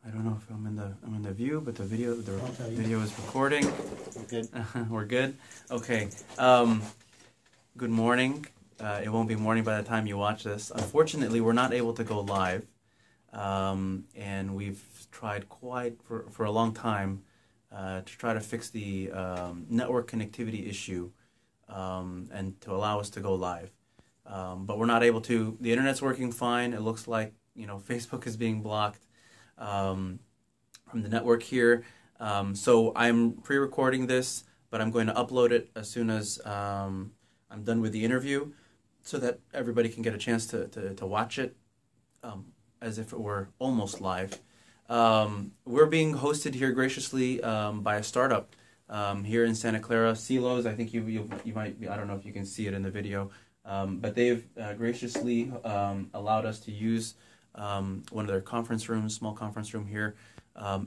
I don't know if I'm in the view, but the video is recording. We're good. We're good. Okay. Good morning. It won't be morning by the time you watch this. Unfortunately, we're not able to go live, and we've tried for a long time to try to fix the network connectivity issue and to allow us to go live. But we're not able to. The internet's working fine. It looks like Facebook is being blocked from the network here. So I'm pre-recording this, but I'm going to upload it as soon as I'm done with the interview, so that everybody can get a chance to watch it as if it were almost live. We're being hosted here graciously by a startup here in Santa Clara, Silos. I think you might be, I don't know if you can see it in the video, but they've graciously allowed us to use one of their conference rooms, small conference room here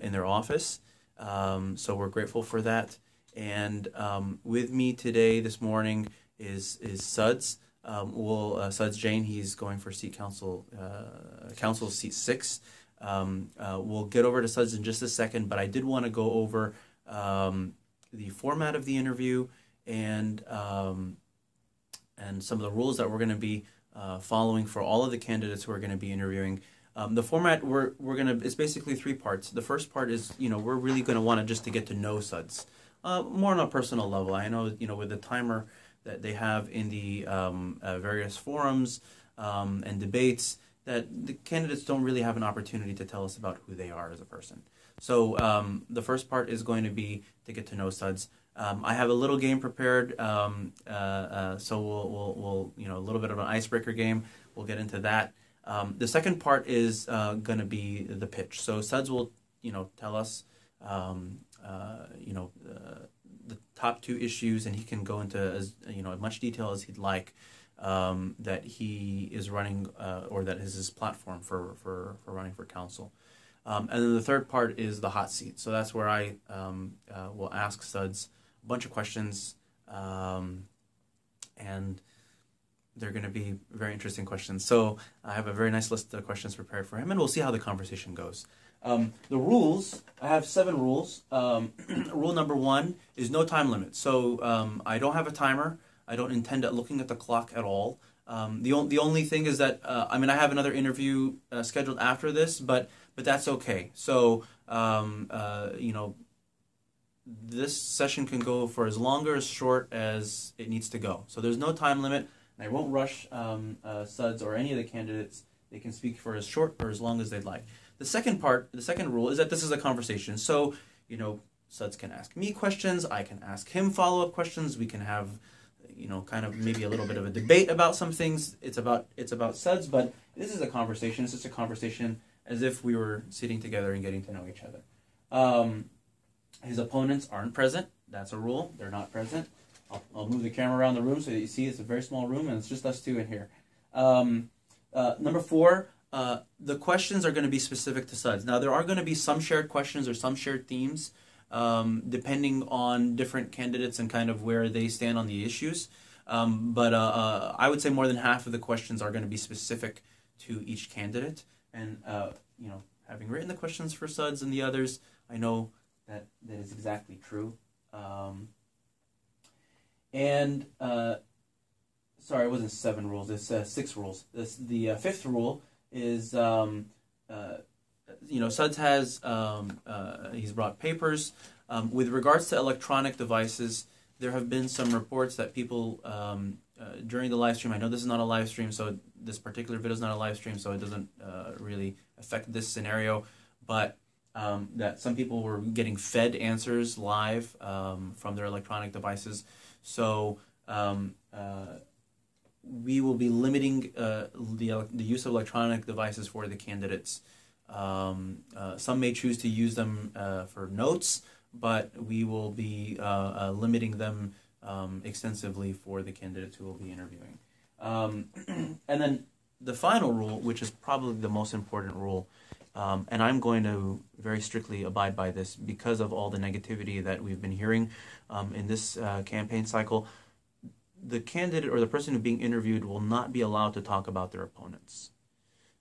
in their office. So we're grateful for that. And with me today, this morning, is Suds. Suds Jain. He's going for seat council seat 6. We'll get over to Suds in just a second, but I did want to go over the format of the interview and some of the rules that we're going to be following for all of the candidates who are going to be interviewing. The format it's basically 3 parts. The first part is we're really going to want just to get to know Suds more on a personal level. I know with the timer that they have in the various forums and debates, that the candidates don't really have an opportunity to tell us about who they are as a person. So the first part is going to be to get to know Suds. I have a little game prepared, so we'll a little bit of an icebreaker game. We'll get into that. The second part is going to be the pitch. So Suds will tell us the top 2 issues, and he can go into as much detail as he'd like that he is running or that is his platform for running for council. And then the third part is the hot seat. So that's where I will ask Suds a bunch of questions, and they're going to be very interesting questions. So I have a very nice list of questions prepared for him, and we'll see how the conversation goes. The rules, I have 7 rules. Rule number 1 is no time limit. So I don't have a timer. I don't intend at looking at the clock at all. The only thing is that, I have another interview scheduled after this, but that's okay. So, this session can go for as long or as short as it needs to go. So there's no time limit. And I won't rush Suds or any of the candidates. They can speak for as short or as long as they'd like. The second rule is that this is a conversation. So, Suds can ask me questions. I can ask him follow-up questions. We can have, kind of maybe a little bit of a debate about some things. It's about Suds, but this is a conversation. It's just a conversation as if we were sitting together and getting to know each other. His opponents aren't present. That's a rule. They're not present. I'll move the camera around the room so that you see it's a very small room, and it's just us 2 in here. Number 4, the questions are going to be specific to Suds. Now, there are going to be some shared questions or some shared themes, depending on different candidates and kind of where they stand on the issues. But I would say more than half of the questions are going to be specific to each candidate. And, having written the questions for Suds and the others, I know that is exactly true. Sorry, it wasn't 7 rules. It's 6 rules. The 5th rule is, Suds has, he's brought papers. With regards to electronic devices, there have been some reports that people, during the live stream, I know this is not a live stream, so this particular video is not a live stream, so it doesn't really affect this scenario, but that some people were getting fed answers live from their electronic devices. So we will be limiting the use of electronic devices for the candidates. Some may choose to use them for notes, but we will be limiting them extensively for the candidates who will be interviewing. And then the final rule, which is probably the most important rule, and I'm going to very strictly abide by this because of all the negativity that we've been hearing in this campaign cycle. The candidate or the person who's being interviewed will not be allowed to talk about their opponents.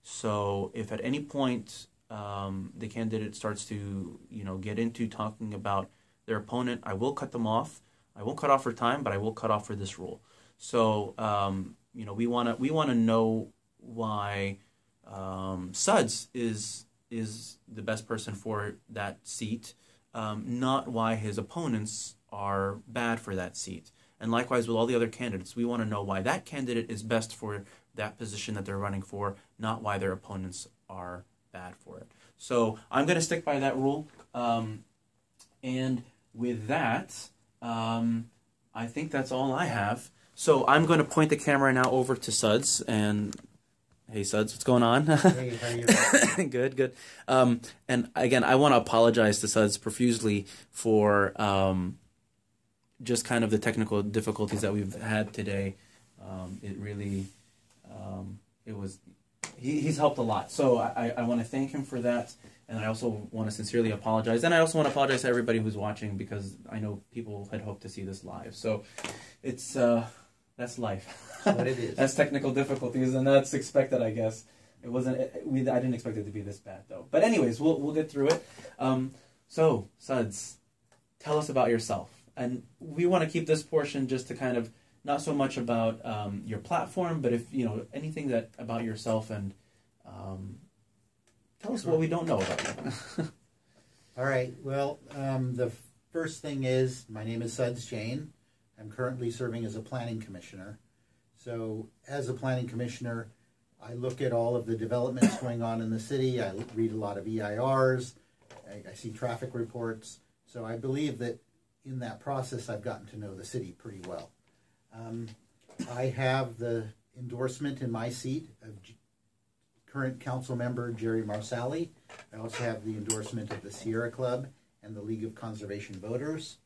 So if at any point the candidate starts to, get into talking about their opponent, I will cut them off. I won't cut off for time, but I will cut off for this rule. So, we want to know why Suds is the best person for that seat, not why his opponents are bad for that seat. And likewise with all the other candidates, we want to know why that candidate is best for that position that they're running for, not why their opponents are bad for it. So I'm going to stick by that rule. And with that, I think that's all I have. So I'm going to point the camera now over to Suds. And hey, Suds, what's going on? Hey, how are you? Good, good. And again, I want to apologize to Suds profusely for just kind of the technical difficulties that we've had today. It really, he's helped a lot. So I want to thank him for that. And I also want to sincerely apologize. And I also want to apologize to everybody who's watching, because I know people had hoped to see this live. So it's, that's life. That's what it is. That's technical difficulties, and that's expected, I guess. It wasn't, I didn't expect it to be this bad, though. But anyways, we'll get through it. So, Suds, tell us about yourself. And we want to keep this portion just to kind of, not so much about your platform, but if, anything that about yourself, and tell us what we don't know about you. All right. Well, the first thing is, my name is Suds Jain. I'm currently serving as a planning commissioner. So as a planning commissioner, I look at all of the developments going on in the city. I read a lot of EIRs. I see traffic reports. So I believe that in that process, I've gotten to know the city pretty well. I have the endorsement in my seat of current council member Jerry Marsali. I also have the endorsement of the Sierra Club and the League of Conservation Voters.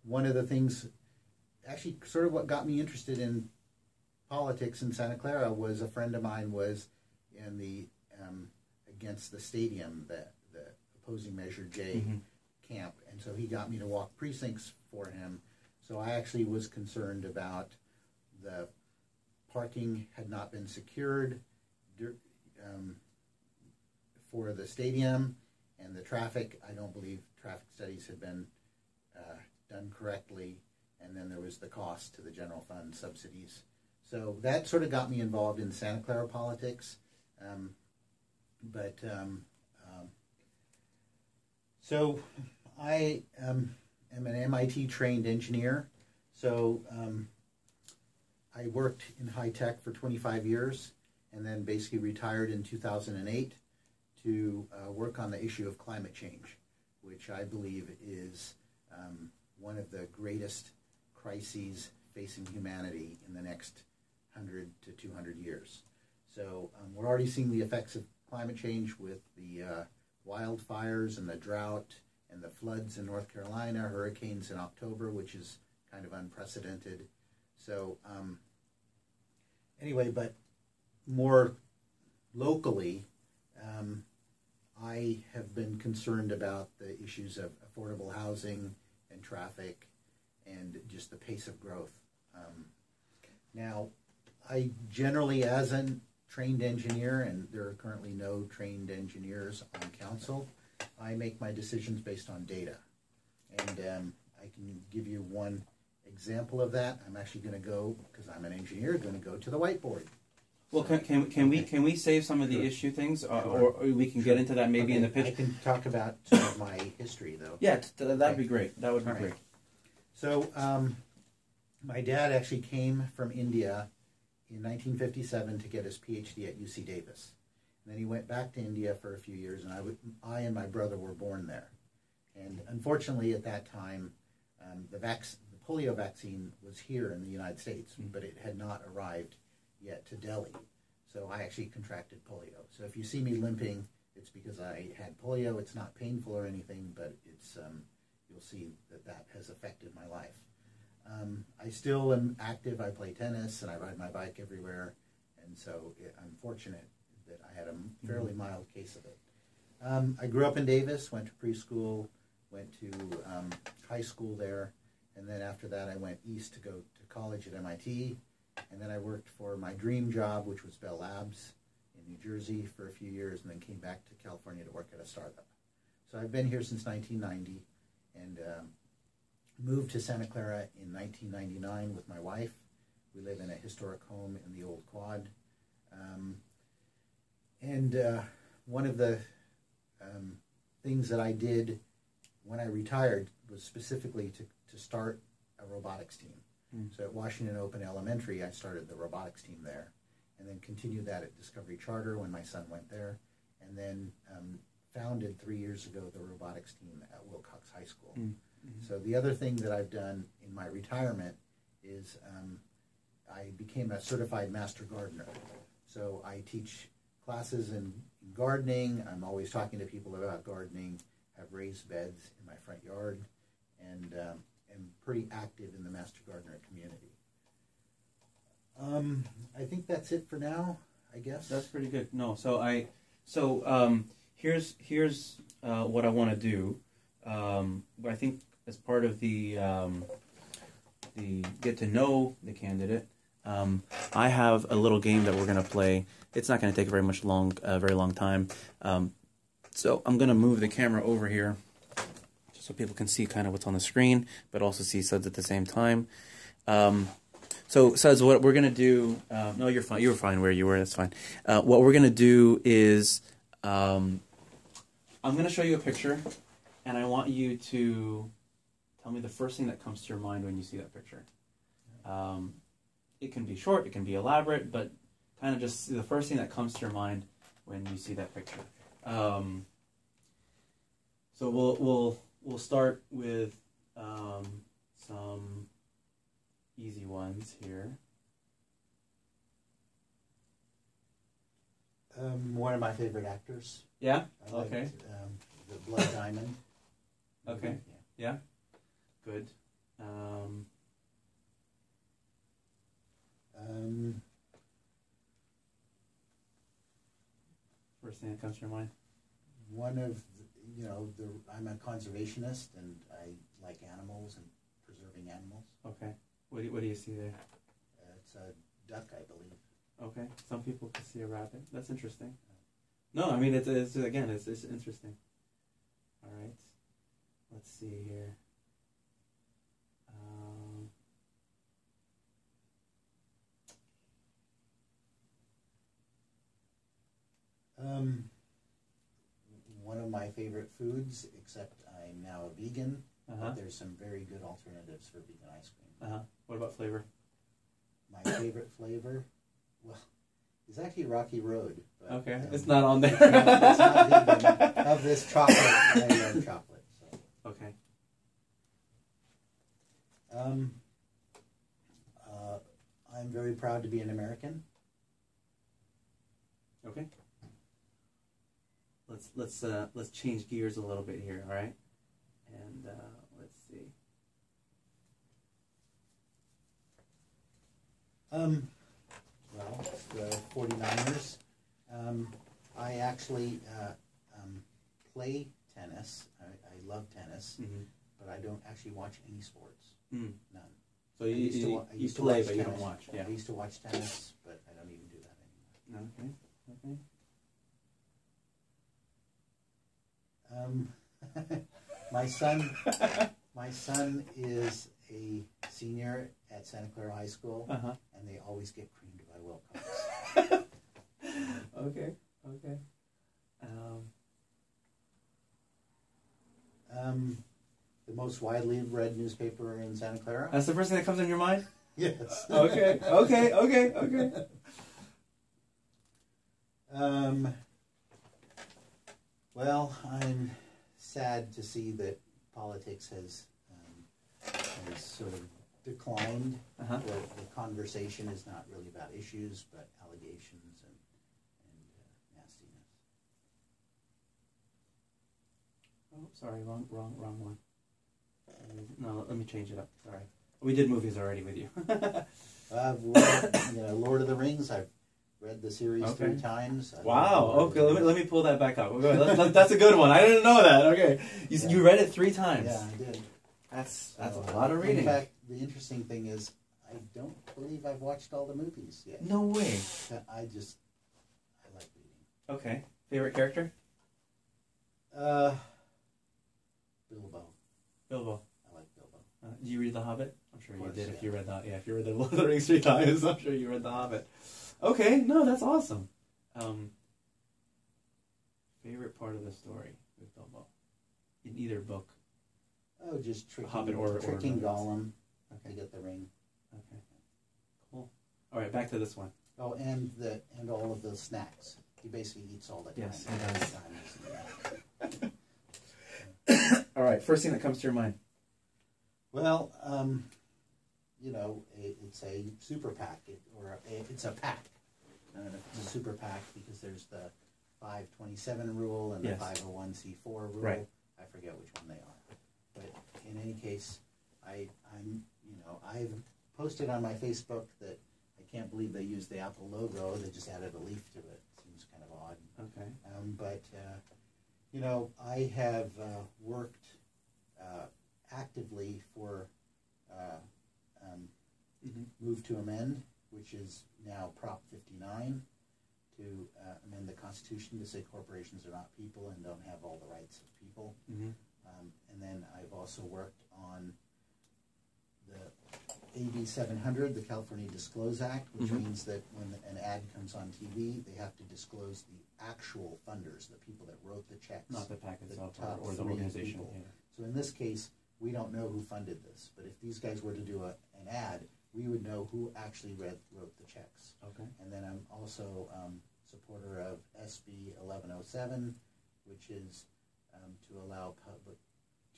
One of the things, actually sort of what got me interested in politics in Santa Clara, was a friend of mine was in the against the stadium, the opposing Measure J camp, and so he got me to walk precincts for him. So I actually was concerned about the parking had not been secured for the stadium, and the traffic, I don't believe traffic studies had been done correctly, and then there was the cost to the general fund subsidies. So that sort of got me involved in Santa Clara politics. So I am an MIT trained engineer. So I worked in high tech for 25 years, and then basically retired in 2008 to work on the issue of climate change, which I believe is one of the greatest crises facing humanity in the next 100 to 200 years. So we're already seeing the effects of climate change with the wildfires and the drought and the floods in North Carolina, hurricanes in October, which is kind of unprecedented. So anyway, but more locally, I have been concerned about the issues of affordable housing and traffic and just the pace of growth. Now, I generally, as a trained engineer, and there are currently no trained engineers on council, I make my decisions based on data. And I can give you one example of that. I'm actually going to go, because I'm an engineer, going to go to the whiteboard. Well, can we save some of the issue things, or we can get into that maybe in the pitch? I can talk about some of my history, though. Yeah, that'd be great. That would be great. So, my dad actually came from India in 1957 to get his PhD at UC Davis. And then he went back to India for a few years, and I and my brother were born there. And unfortunately, at that time, the polio vaccine was here in the United States, but it had not arrived yet to Delhi. So I actually contracted polio. So if you see me limping, it's because I had polio. It's not painful or anything, but it's you'll see that has affected my life. I still am active. I play tennis and I ride my bike everywhere, and so I'm fortunate that I had a fairly mild case of it. I grew up in Davis, went to preschool, went to high school there, and then after that I went east to go to college at MIT, and then I worked for my dream job, which was Bell Labs, New Jersey for a few years, and then came back to California to work at a startup. So I've been here since 1990, and moved to Santa Clara in 1999 with my wife. We live in a historic home in the Old Quad. One of the things that I did when I retired was specifically to start a robotics team. So at Washington Open Elementary, I started the robotics team there, and then continued that at Discovery Charter when my son went there, and then founded 3 years ago the robotics team at Wilcox High School. So the other thing that I've done in my retirement is I became a certified master gardener. So I teach classes in gardening. I'm always talking to people about gardening, have raised beds in my front yard, and am pretty active in the master gardener community. I think that's it for now, I guess. That's pretty good. No, here's what I want to do. I think as part of the get to know the candidate, I have a little game that we're gonna play. It's not gonna take very long time. So I'm gonna move the camera over here, just so people can see kind of what's on the screen, but also see Suds at the same time. So Suds, what we're gonna do? No, you're fine. You were fine where you were. That's fine. What we're gonna do is I'm gonna show you a picture, and I want you to tell me the first thing that comes to your mind when you see that picture. It can be short, it can be elaborate, but kind of just the first thing that comes to your mind when you see that picture. So we'll start with some easy ones here. One of my favorite actors. Yeah? I liked, okay. The Blood Diamond. Okay. Yeah. Good. First thing that comes to your mind? One of, I'm a conservationist, and I like animals and preserving animals. Okay. What do you see there? It's a duck, I believe. Okay. Some people can see a rabbit. That's interesting. No, I mean, it's interesting. All right. Let's see here. One of my favorite foods, except I'm now a vegan, but there's some very good alternatives for vegan ice cream. What about flavor? My favorite flavor, well, is actually Rocky Road. But, okay, it's not on there. It's not vegan. Of this chocolate, I love chocolate. So. Okay. I'm very proud to be an American. Okay. Let's change gears a little bit here, all right? And let's see. Well, the 49ers. I actually play tennis. I love tennis, but I don't actually watch any sports. None. So you play, but you don't watch. Yeah. I used to watch tennis, but I don't even do that anymore. Okay. My son is a senior at Santa Clara High School, and they always get creamed by Wilcox. Okay. The most widely read newspaper in Santa Clara. That's the first thing that comes in your mind? Yes. Okay. Well, I'm sad to see that politics has sort of declined. The conversation is not really about issues, but allegations and nastiness. Oh, sorry, wrong one. No, let me change it up. Sorry, we did movies already with you. I've read, Lord of the Rings. I've read the series 3 times. Wow. Okay, let me pull that back up. That's a good one. I didn't know that. Okay, you read it 3 times. Yeah, I did. That's a lot of reading. In fact, the interesting thing is, I don't believe I've watched all the movies yet. No way. I like reading. Okay. Favorite character? Bilbo. Bilbo. I like Bilbo. Did you read The Hobbit? I'm sure you course, did. yeah. If you read that, if you read the Lord of the Rings 3 times, I'm sure you read The Hobbit. Okay, no, that's awesome. Favorite part of the story with Bilbo in either book? Oh, just tricking, Hobbit or tricking Lord of Gollum Okay. to get the ring. Okay. Cool. All right, back to this one. Oh, and all of the snacks. He basically eats all the time. Yes, he does. All right, first thing that comes to your mind. Well, it's a super PAC, it's a PAC. It's a super PAC because there's the 527 rule and the 501c4 rule. Right. I forget which one they are. But in any case, I've posted on my Facebook that I can't believe they used the Apple logo. They just added a leaf to it. Seems kind of odd. Okay. I have worked actively for Move to Amend, which is now Prop 59, to amend the Constitution to say corporations are not people and don't have all the rights of people. Mm-hmm. And then I've also worked on the AB 700, the California Disclose Act, which means that when an ad comes on TV, they have to disclose the actual funders, the people that wrote the checks. Not the PAC itself or the three organization. people. Yeah. So in this case, we don't know who funded this, but if these guys were to do an ad, we would know who actually wrote the checks. Okay. And then I'm also supporter of SB 1107, which is to allow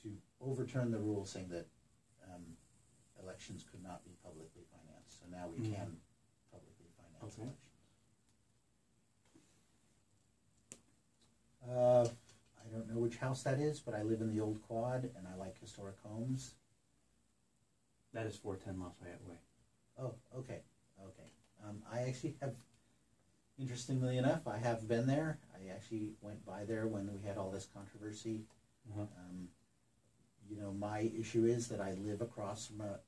to overturn the rule saying that elections could not be publicly financed. So now we can publicly finance elections. I don't know which house that is, but I live in the old quad, and I like historic homes. That is 410 Lafayette Way. Oh, okay. I actually have, interestingly enough, I have been there. I actually went by there when we had all this controversy. My issue is that I live across from a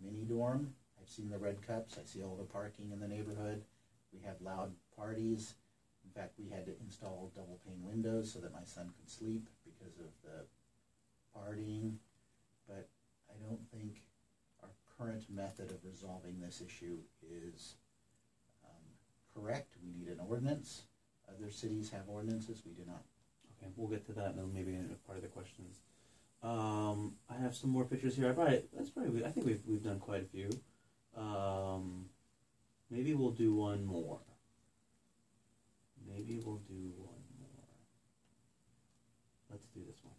mini dorm. I've seen the red cups. I see all the parking in the neighborhood. We have loud parties. In fact, we had to install double pane windows so that my son could sleep because of the partying. But I don't think our current method of resolving this issue is correct. We need an ordinance. Other cities have ordinances. We do not. Okay, we'll get to that and maybe in part of the questions. I have some more pictures here. I think we've done quite a few. Maybe we'll do one more. Let's do this one.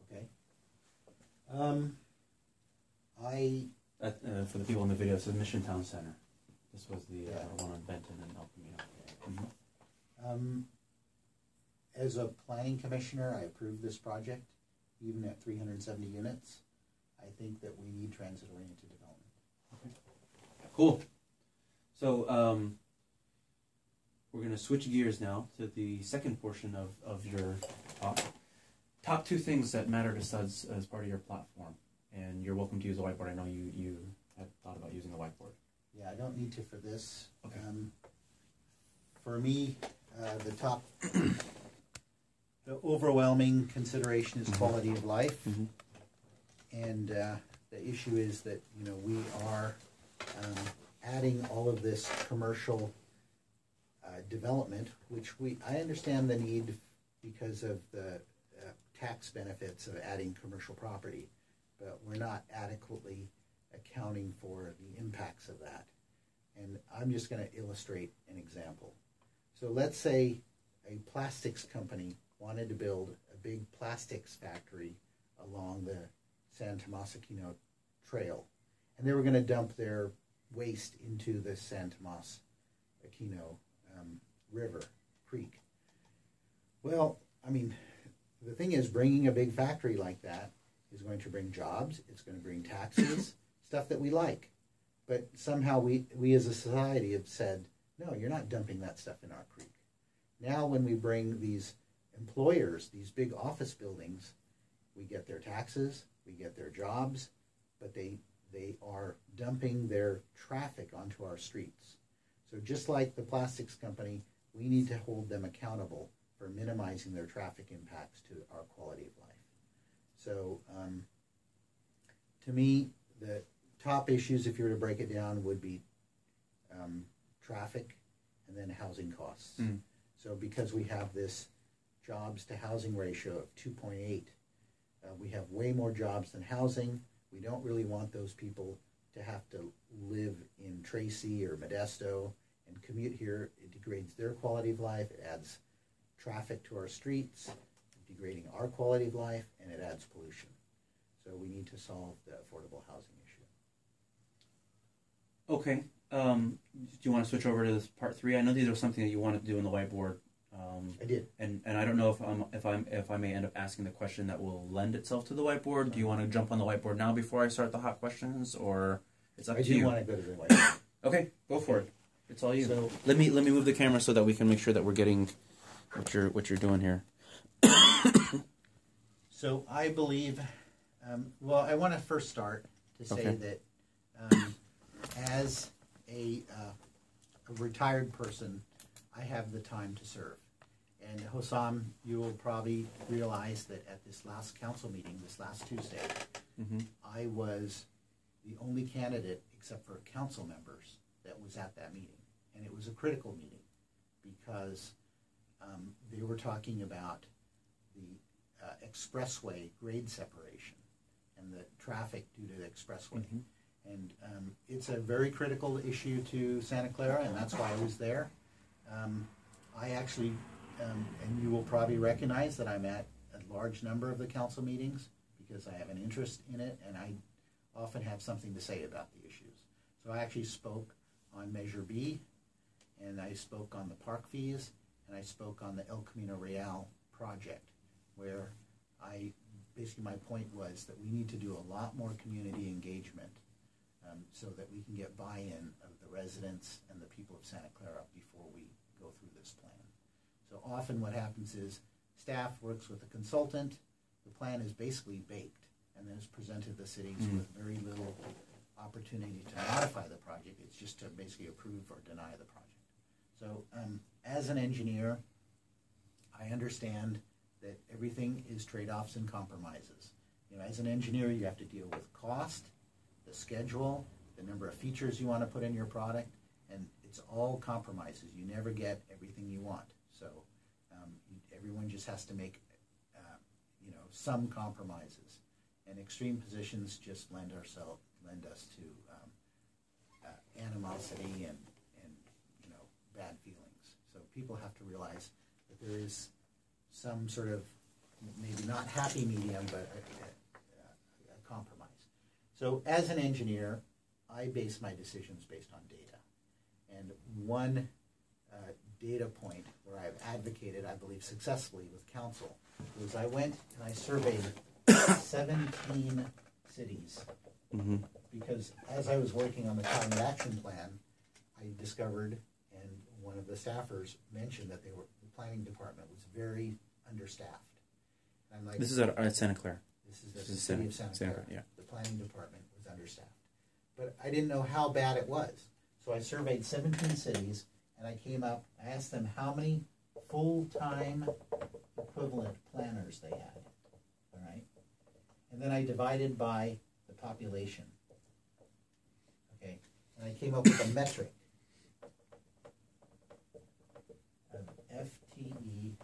Okay. For the people in the video, it says Mission Town Center. This was the one on Benton and El Camino. As a planning commissioner, I approve this project, even at 370 units. I think that we need transit-oriented development. Okay. Cool. So we're going to switch gears now to the second portion of your talk. Top 2 things that matter to Suds as part of your platform. And you're welcome to use a whiteboard. I know you had thought about using a whiteboard. Yeah, I don't need to for this. Okay. For me, the overwhelming consideration is quality of life. And the issue is that, we are adding all of this commercial development, which I understand the need because of the tax benefits of adding commercial property, but we're not adequately accounting for the impacts of that. And I'm just going to illustrate an example. So let's say a plastics company wanted to build a big plastics factory along the San Tomas Aquino Trail, and they were going to dump their waste into the San Tomas Aquino River, creek. Well, the thing is, bringing a big factory like that is going to bring jobs, it's going to bring taxes, stuff that we like. But somehow we as a society have said, no, you're not dumping that stuff in our creek. Now when we bring these employers, these big office buildings, we get their taxes, we get their jobs, but they are dumping their traffic onto our streets. So just like the plastics company we need to hold them accountable for minimizing their traffic impacts to our quality of life. So to me, the top issues, if you were to break it down, would be traffic and then housing costs. So because we have this jobs to housing ratio of 2.8, we have way more jobs than housing. We don't really want those people to have to live in Tracy or Modesto and commute here. It degrades their quality of life. It adds traffic to our streets, degrading our quality of life, and it adds pollution. So we need to solve the affordable housing issue. Okay. Do you want to switch over to this part 3? I know these are something that you wanted to do in the whiteboard. I did. And I don't know if I may end up asking the question that will lend itself to the whiteboard. Do you want to jump on the whiteboard now before I start the hot questions, or it's up to you? I do want to go to the whiteboard. Okay, go for it. It's all you. So, let me move the camera so that we can make sure that we're getting what you're doing here. So I believe, well, I want to first start to say that as a retired person, I have the time to serve. And Hosam, you will probably realize that at this last council meeting, this last Tuesday, I was the only candidate, except for council members, that was at that meeting. And it was a critical meeting because they were talking about the expressway grade separation and the traffic due to the expressway. And it's a very critical issue to Santa Clara, and that's why I was there. I actually, and you will probably recognize that I'm at a large number of the council meetings because I have an interest in it, and I often have something to say about the issues. So I actually spoke on Measure B, and I spoke on the park fees, and I spoke on the El Camino Real project, where basically my point was that we need to do a lot more community engagement so that we can get buy-in of the residents and the people of Santa Clara before we go through this plan. So often what happens is staff works with a consultant, the plan is basically baked, and then it's presented to the cities with very little opportunity to modify the project. It's just to basically approve or deny the project. So as an engineer, I understand that everything is trade-offs and compromises. You know, as an engineer, you have to deal with cost, the schedule, the number of features you want to put in your product, and it's all compromises. You never get everything you want. So everyone just has to make, some compromises. And extreme positions just lend us to animosity and bad feelings. So people have to realize that there is some sort of maybe not happy medium, but a compromise. So as an engineer, I base my decisions based on data. And one data point where I've advocated, I believe successfully with council, was I went and I surveyed 17 cities. Because as I was working on the climate action plan, I discovered, and one of the staffers mentioned that the planning department was very understaffed. And I'm like, this is at Santa Clara. This is the city of Santa Clara. Yeah. The planning department was understaffed. But I didn't know how bad it was. So I surveyed 17 cities, and I asked them how many full-time equivalent planners they had. All right? And then I divided by the population. Okay? And I came up with a metric of FTE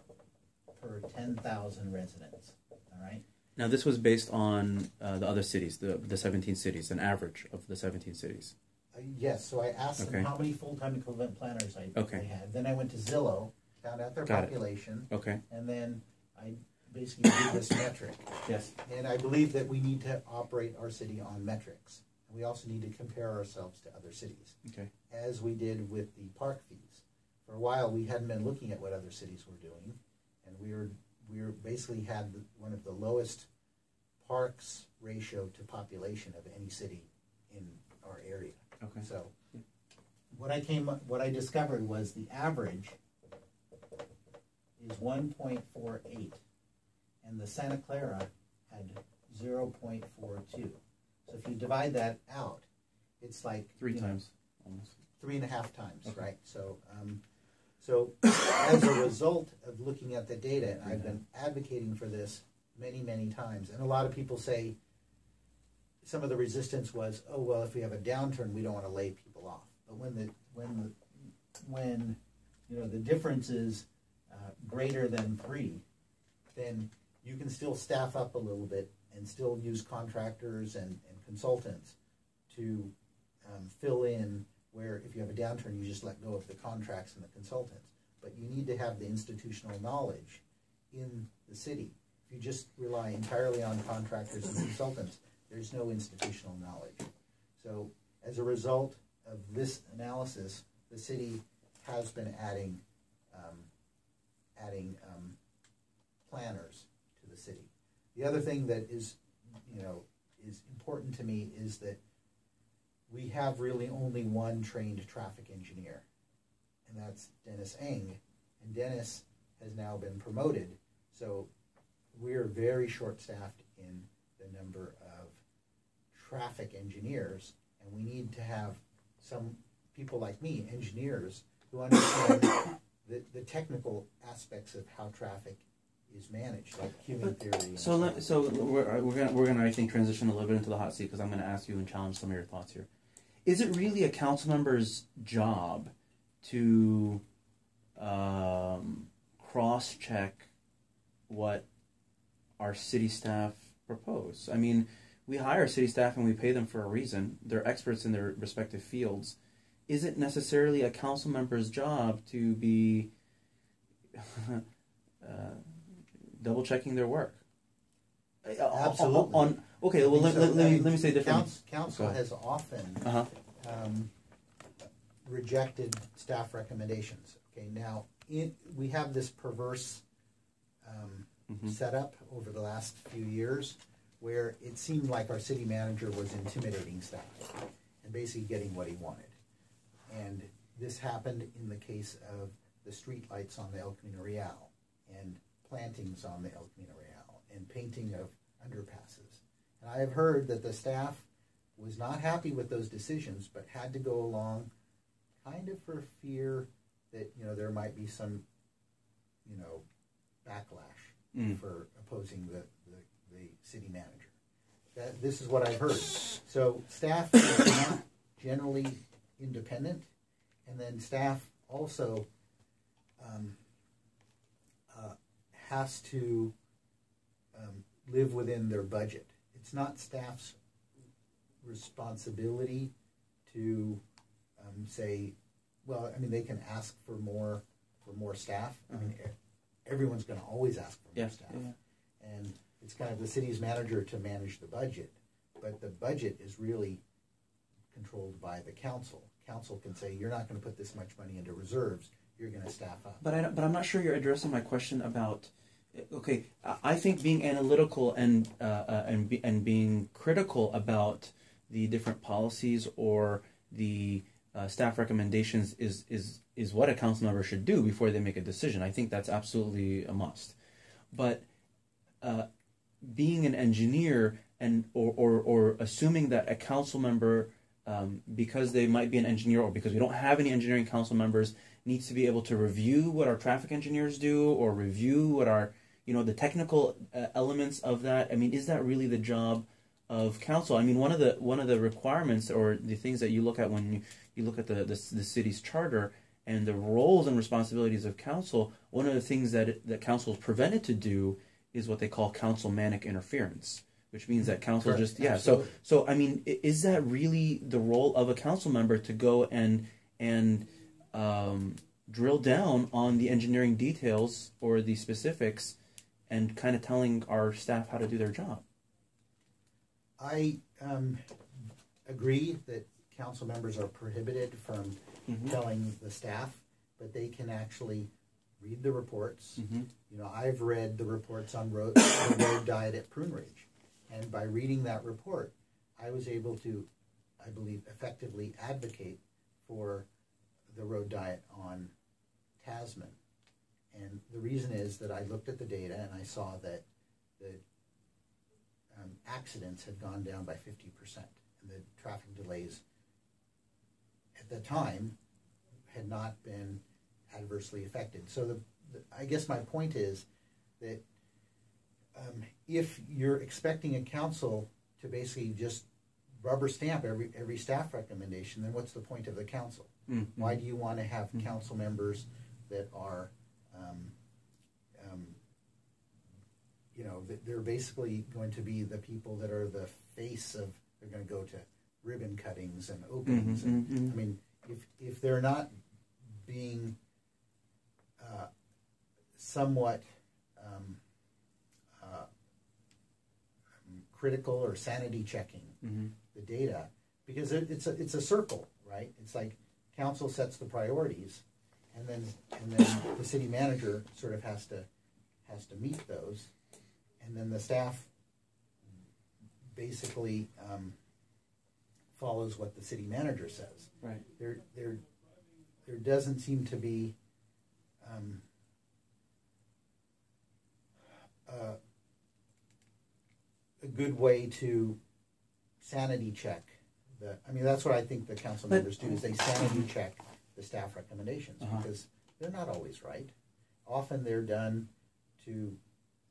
per 10,000 residents. All right? Now, this was based on the other cities, the 17 cities, an average of the 17 cities. Yes, so I asked them how many full-time equivalent planners they had. Then I went to Zillow, found out their population, and then I basically did this metric. Yes. And I believe that we need to operate our city on metrics. And we also need to compare ourselves to other cities, as we did with the park fees. For a while, we hadn't been looking at what other cities were doing, and we basically had one of the lowest parks ratio to population of any city in our area. So what I discovered was the average is 1.48, and the Santa Clara had 0.42. So if you divide that out, it's like 3 times almost. 3.5 times, right? So So as a result of looking at the data, and I've been advocating for this many, many times, and a lot of people say some of the resistance was, oh, well, if we have a downturn, we don't want to lay people off. But when you know the difference is greater than 3, then you can still staff up a little bit and still use contractors and consultants to fill in where if you have a downturn, you just let go of the contracts and the consultants. But you need to have the institutional knowledge in the city. If you just rely entirely on contractors and consultants, there's no institutional knowledge. So as a result of this analysis, the city has been adding planners to the city. The other thing that is important to me is that we have really only one trained traffic engineer, and that's Dennis Eng. And Dennis has now been promoted, so we're very short-staffed in the number of traffic engineers, and we need to have some people like me, engineers, who understand the technical aspects of how traffic is managed, like queuing theory. So we're gonna I think transition a little bit into the hot seat because I'm gonna ask you and challenge some of your thoughts here. Is it really a council member's job to cross-check what our city staff propose? I mean, we hire city staff and we pay them for a reason. They're experts in their respective fields. Is it necessarily a council member's job to be double-checking their work? Absolutely. Okay, well, let me say differently. Council has often rejected staff recommendations. Okay, now we have this perverse setup over the last few years where it seemed like our city manager was intimidating staff and basically getting what he wanted. And this happened in the case of the street lights on the El Camino Real and plantings on the El Camino Real and painting of underpasses. And I have heard that the staff was not happy with those decisions, but had to go along kind of for fear that, there might be some, backlash for opposing the city manager. This is what I've heard. So staff is not generally independent, and then staff also has to live within their budget. It's not staff's responsibility to say, well, I mean, they can ask for more staff. I mean, everyone's going to always ask for more staff. Yeah. And it's kind of the city's manager to manage the budget. But the budget is really controlled by the council. Council can say, you're not going to put this much money into reserves. You're going to staff up. But I'm not sure you're addressing my question about. Okay, I think being analytical and being critical about the different policies or the staff recommendations is what a council member should do before they make a decision. I think that's absolutely a must. But being an engineer and or assuming that a council member, because they might be an engineer or because we don't have any engineering council members, needs to be able to review what our traffic engineers do or review what our the technical elements of that. I mean, is that really the job of council? I mean, one of the requirements or the things that you look at when you look at the city's charter and the roles and responsibilities of council, one of the things that council is prevented to do is what they call councilmanic interference, which means that council Correct. So I mean, is that really the role of a council member to go and drill down on the engineering details or the specifics and kind of telling our staff how to do their job? I agree that council members are prohibited from telling the staff, but they can actually read the reports. I've read the reports on the road diet at Prune Ridge, and by reading that report, I was able to, I believe, effectively advocate for the road diet on Tasman. And the reason is that I looked at the data and I saw that the accidents had gone down by 50%, and the traffic delays at the time had not been adversely affected. So I guess my point is that if you're expecting a council to basically just rubber stamp every staff recommendation, then what's the point of the council? Mm-hmm. Why do you want to have council members that are, they're basically going to be the people that are the face of, they're going to go to ribbon cuttings and openings. Mm-hmm. And, I mean, if they're not being somewhat critical or sanity checking the data, because it's a circle, right? It's like council sets the priorities, and then the city manager sort of has to meet those, and then the staff basically follows what the city manager says. Right. There doesn't seem to be a good way to sanity check that's what I think the council members do, is they sanity check the staff recommendations, because they're not always right. Often they're done to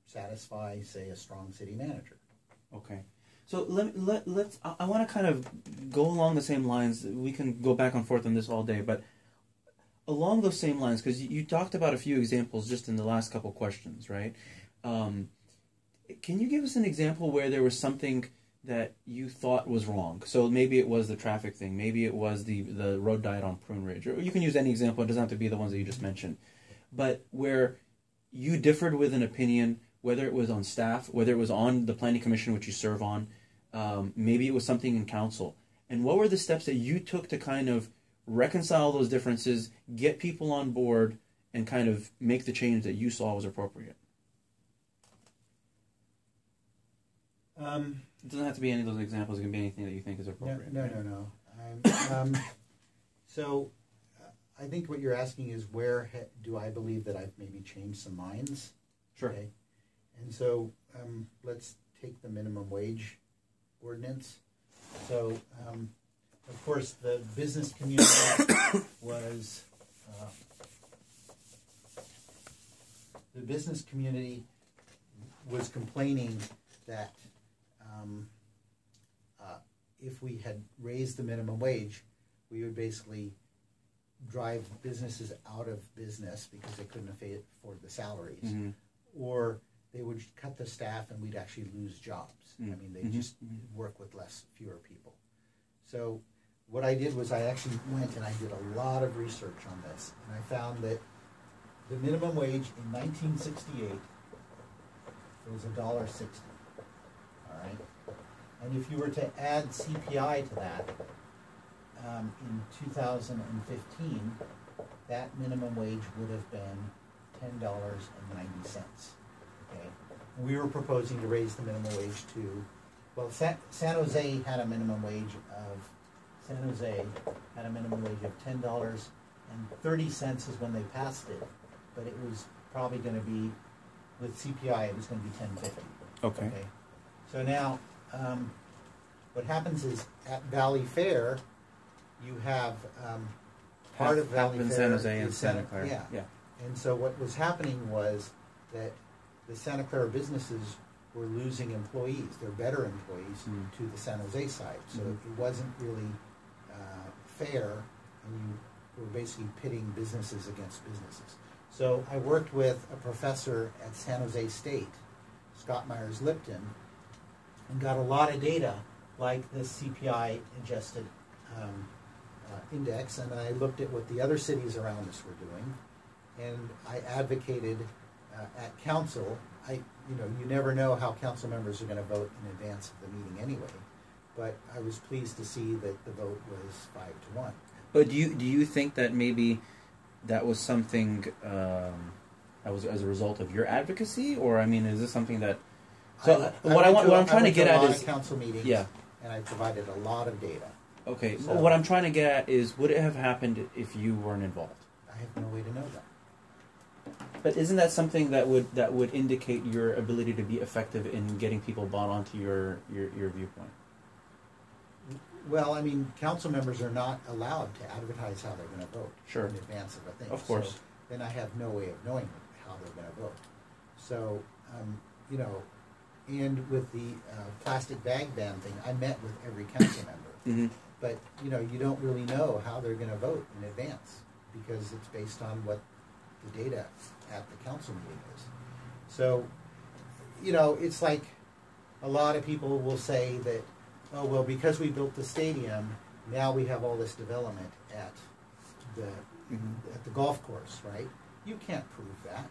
satisfy, say, a strong city manager. Okay. So let's. I want to kind of go along the same lines. We can go back and forth on this all day, but along those same lines, because you talked about a few examples just in the last couple questions, right? Can you give us an example where there was something that you thought was wrong? So maybe it was the traffic thing, maybe it was the road diet on Prune Ridge, or you can use any example. It doesn't have to be the ones that you just mentioned, but where you differed with an opinion, whether it was on staff, whether it was on the planning commission which you serve on, maybe it was something in council. And what were the steps that you took to kind of reconcile those differences, get people on board, and kind of make the change that you saw was appropriate? It doesn't have to be any of those examples. It can be anything that you think is appropriate. No. So I think what you're asking is, where do I believe that I've maybe changed some minds? Sure. Okay. And so let's take the minimum wage ordinance. So, of course, the business community was complaining that if we had raised the minimum wage, we would basically drive businesses out of business because they couldn't afford the salaries, or they would cut the staff and we'd actually lose jobs. I mean, they just work with fewer people. So what I did was I actually went and I did a lot of research on this, and I found that the minimum wage in 1968 was $1.60. All right. And if you were to add CPI to that, in 2015, that minimum wage would have been $10.90. Okay, and we were proposing to raise the minimum wage to, well, San Jose had a minimum wage of $10.30 is when they passed it, but it was probably going to be, with CPI, it was going to be $10.50. Okay. So now, what happens is at Valley Fair, you have part of Valley Fair San Jose and Santa Clara. Yeah. And so what was happening was that the Santa Clara businesses were losing employees. They're better employees to the San Jose side. So it wasn't really fair, and you were basically pitting businesses against businesses. So I worked with a professor at San Jose State, Scott Myers-Lipton, and got a lot of data like this CPI adjusted index, and I looked at what the other cities around us were doing, and I advocated at council. You never know how council members are going to vote in advance of the meeting anyway, but I was pleased to see that the vote was 5-1. But do you think that maybe that was something that was as a result of your advocacy, or I mean, is this something that? So what I'm trying to get at is council meetings. Yeah. And I provided a lot of data. Okay. So, what I'm trying to get at is, would it have happened if you weren't involved? I have no way to know that. But isn't that something that would indicate your ability to be effective in getting people bought onto your viewpoint? Well, I mean, council members are not allowed to advertise how they're going to vote Sure. in advance of a thing. Of course. then I have no way of knowing how they're going to vote. So, you know, and with the plastic bag ban thing, I met with every council member. But, you know, you don't really know how they're going to vote in advance because it's based on what the data at the council meeting is. So, you know, it's like a lot of people will say that, oh, well, because we built the stadium, now we have all this development at the golf course, right? You can't prove that.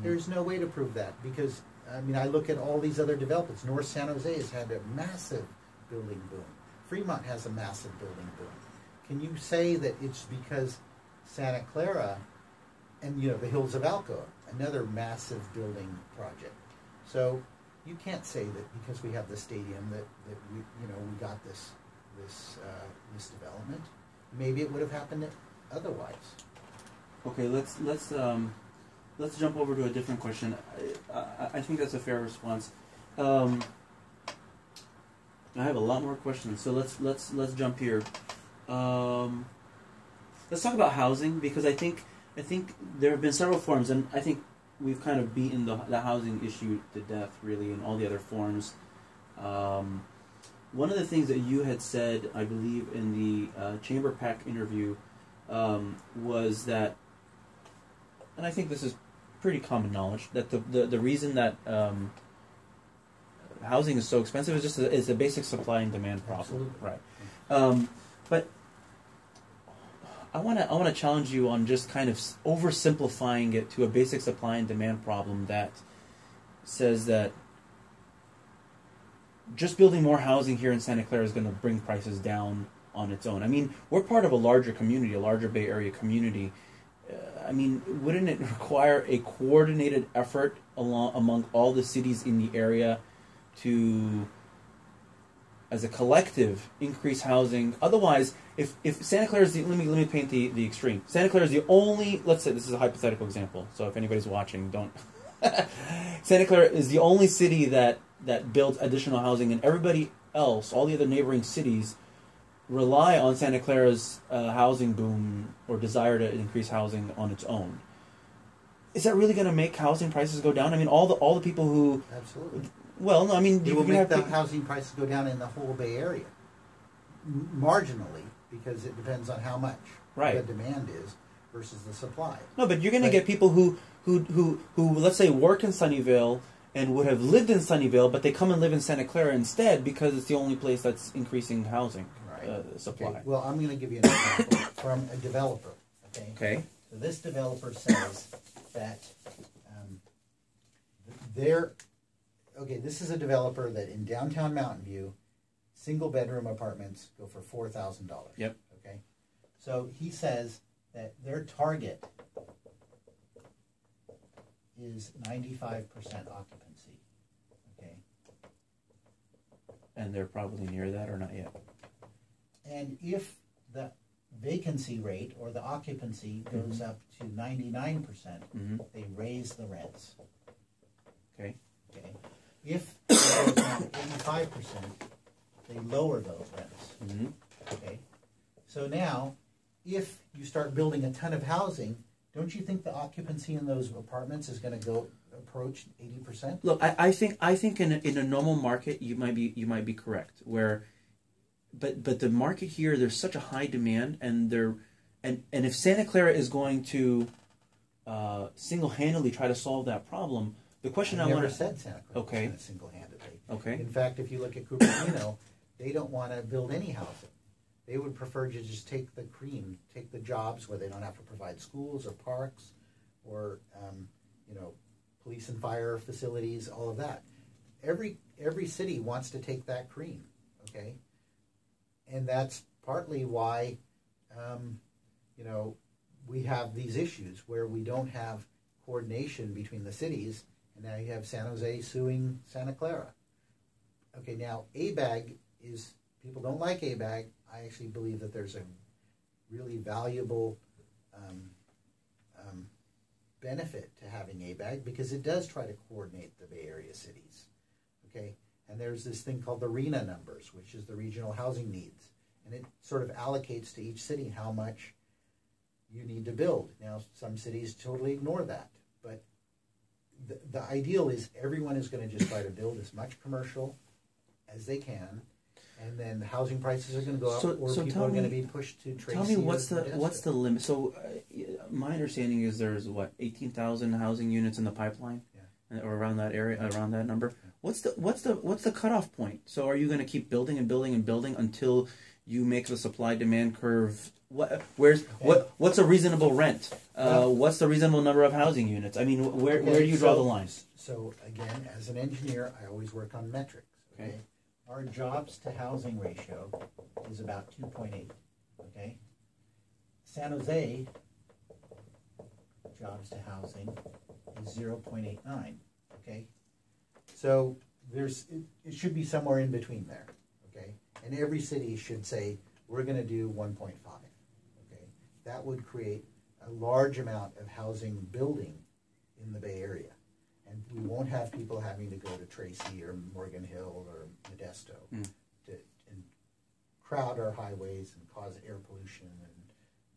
There's no way to prove that because, I mean, I look at all these other developments. North San Jose has had a massive building boom. Fremont has a massive building boom. Can you say that it's because Santa Clara and, you know, the Hills of Alcoa, another massive building project? So you can't say that because we have the stadium that we, you know, we got this development. Maybe it would have happened otherwise. Okay, let's jump over to a different question. I think that's a fair response. I have a lot more questions, so let's jump here. Let's talk about housing because I think there have been several forums, and I think we've kind of beaten the housing issue to death, really, in all the other forums. One of the things that you had said, I believe, in the Chamber PAC interview was that, and I think this is pretty common knowledge, that the reason that housing is so expensive is just is a basic supply and demand problem. Absolutely. Right. But I want to challenge you on just kind of oversimplifying it to a basic supply and demand problem that says that just building more housing here in Santa Clara is going to bring prices down on its own. I mean, we're part of a larger community, a larger Bay Area community. I mean, wouldn't it require a coordinated effort among all the cities in the area to, as a collective, increase housing? Otherwise, if Santa Clara is the, let me paint the extreme. Santa Clara is the only, let's say this is a hypothetical example, so if anybody's watching, don't. Santa Clara is the only city that builds additional housing, and everybody else, all the other neighboring cities, rely on Santa Clara's housing boom or desire to increase housing on its own. Is that really going to make housing prices go down? I mean, all the people who absolutely. Well, no, I mean, it will make the housing prices go down in the whole Bay Area marginally because it depends on how much the demand is versus the supply. No, but you're going to get people who let's say work in Sunnyvale and would have lived in Sunnyvale, but they come and live in Santa Clara instead because it's the only place that's increasing housing supply. Okay. Well, I'm going to give you an example from a developer. Okay. So this developer says that this is a developer that in downtown Mountain View, single bedroom apartments go for $4,000. Yep. Okay. So he says that their target is 95% occupancy. Okay. And they're probably near that or not yet. And if the vacancy rate or the occupancy goes up to 99%, they raise the rents. Okay. Okay. If it goes down to 85%, they lower those rents. Okay. So now, if you start building a ton of housing, don't you think the occupancy in those apartments is going to go approach 80%? Look, I think in a normal market you might be correct. But the market here, there's such a high demand, and if Santa Clara is going to single-handedly try to solve that problem, the question I never said Santa Clara single-handedly. Okay. In fact, if you look at Cupertino, they don't want to build any housing. They would prefer to just take the cream, take the jobs where they don't have to provide schools or parks or police and fire facilities, all of that. Every city wants to take that cream, okay? And that's partly why, we have these issues where we don't have coordination between the cities, and now you have San Jose suing Santa Clara. Okay, now ABAG is, people don't like ABAG. I actually believe that there's a really valuable benefit to having ABAG because it does try to coordinate the Bay Area cities. Okay, and there's this thing called the RENA numbers, which is the regional housing needs, and it sort of allocates to each city how much you need to build. Now, some cities totally ignore that, but the ideal is everyone is going to just try to build as much commercial as they can, and then housing prices are going to go up, or people are going to be pushed to Tracy. Tell me what's the limit? So, my understanding is there's 18,000 housing units in the pipeline, or around that area, around that number. What's the cutoff point? So, are you going to keep building and building and building until you make the supply demand curve? What's a reasonable rent? What's the reasonable number of housing units? I mean, where do you draw the lines? So again, as an engineer, I always work on metrics. Okay, our jobs to housing ratio is about 2.8. Okay, San Jose jobs to housing is 0.89. Okay, so it should be somewhere in between there. Okay, and every city should say we're going to do 1.5. That would create a large amount of housing building in the Bay Area. And we won't have people having to go to Tracy or Morgan Hill or Modesto and crowd our highways and cause air pollution and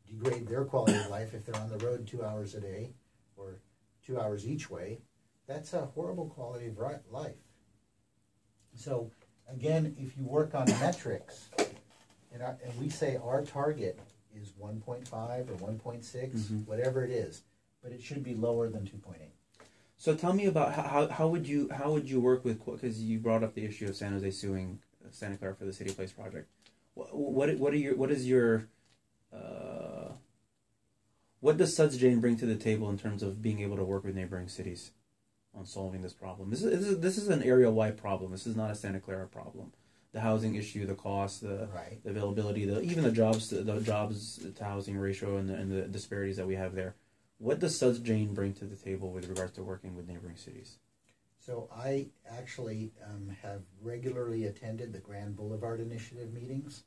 degrade their quality of life if they're on the road 2 hours a day or 2 hours each way. That's a horrible quality of life. So again, if you work on metrics, and we say our target is 1.5 or 1.6, whatever it is, but it should be lower than 2.8. So tell me about how would you work with, because you brought up the issue of San Jose suing Santa Clara for the City Place project. What does Suds Jain bring to the table in terms of being able to work with neighboring cities on solving this problem? This is an area-wide problem. This is not a Santa Clara problem. The housing issue, the cost, the availability, even the jobs to housing ratio, and the disparities that we have there. What does Suds Jain bring to the table with regards to working with neighboring cities? So I actually have regularly attended the Grand Boulevard Initiative meetings.